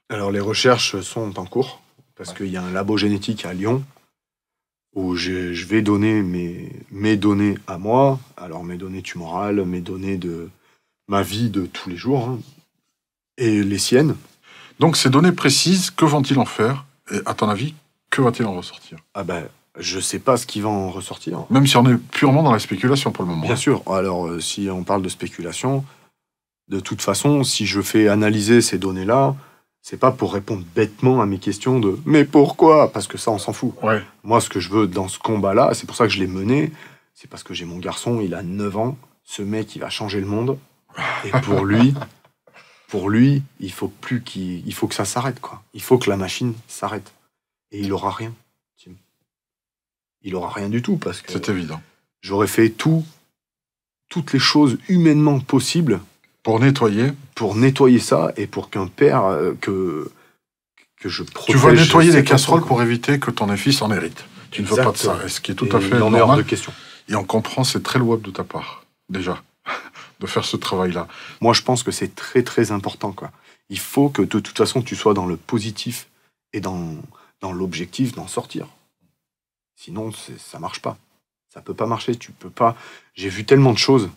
Alors, les recherches sont en cours, parce qu'il y a un labo génétique à Lyon, où je vais donner mes données à moi, alors mes données tumorales, mes données de ma vie de tous les jours, hein, et les siennes. Donc ces données précises, que vont-ils en faire? Et à ton avis, que va-t-il en ressortir? Ah ben, je sais pas ce qui va en ressortir. Même si on est purement dans la spéculation pour le moment. Bien sûr. Alors, si on parle de spéculation, de toute façon, si je fais analyser ces données-là, c'est pas pour répondre bêtement à mes questions de « mais pourquoi ?» Parce que ça, on s'en fout. Ouais. Moi, ce que je veux dans ce combat-là, c'est pour ça que je l'ai mené, c'est parce que j'ai mon garçon, il a 9 ans, ce mec, il va changer le monde. Et pour lui, il faut que ça s'arrête, quoi. Il faut que la machine s'arrête. Et il aura rien, Tim. Il aura rien du tout, parce que... C'est évident. J'aurais fait toutes les choses humainement possibles pour nettoyer ça et pour qu'un père que je protège. Tu vas nettoyer les casseroles pour éviter que ton fils en hérite. Tu ne veux pas de ça, ce qui est tout à fait normal. De question. Et on comprend, c'est très louable de ta part, déjà. de faire ce travail-là. Moi, je pense que c'est très, très important, quoi. Il faut que, de toute façon, tu sois dans le positif et dans l'objectif d'en sortir. Sinon, ça marche pas. Ça peut pas marcher. Tu peux pas... J'ai vu tellement de choses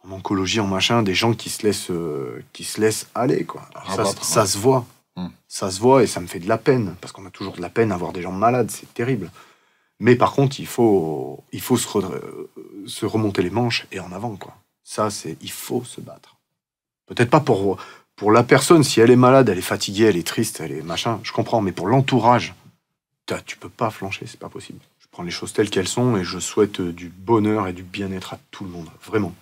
en oncologie, en machin, des gens qui se laissent aller, quoi. Alors ça se voit. Ça se voit et ça me fait de la peine, parce qu'on a toujours de la peine à voir des gens malades, c'est terrible. Mais par contre, il faut se remonter les manches et en avant, quoi. Ça, il faut se battre. Peut-être pas pour la personne, si elle est malade, elle est fatiguée, elle est triste, elle est machin, je comprends, mais pour l'entourage, tu peux pas flancher, c'est pas possible. Je prends les choses telles qu'elles sont et je souhaite du bonheur et du bien-être à tout le monde, vraiment.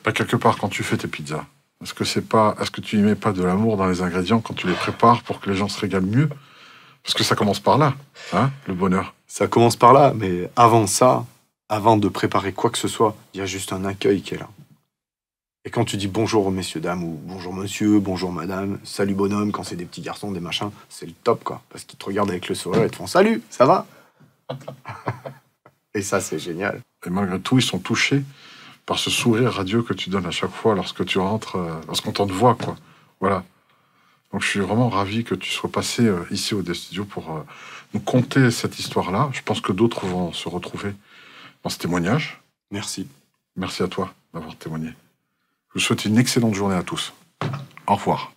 Bah, quelque part, quand tu fais tes pizzas, est-ce que tu y mets pas de l'amour dans les ingrédients quand tu les prépares pour que les gens se régalent mieux? Parce que ça commence par là, hein, le bonheur. Ça commence par là, mais avant ça, avant de préparer quoi que ce soit, il y a juste un accueil qui est là. Et quand tu dis bonjour messieurs, dames, ou bonjour monsieur, bonjour madame, salut bonhomme, quand c'est des petits garçons, des machins, c'est le top, quoi. Parce qu'ils te regardent avec le sourire et te font salut, ça va? Et ça, c'est génial. Et malgré tout, ils sont touchés par ce sourire radieux que tu donnes à chaque fois lorsque tu rentres, lorsqu'on t'en voit, quoi. Voilà. Donc je suis vraiment ravi que tu sois passé ici au Studio pour nous conter cette histoire-là. Je pense que d'autres vont se retrouver dans ce témoignage. Merci. Merci à toi d'avoir témoigné. Je vous souhaite une excellente journée à tous. Au revoir.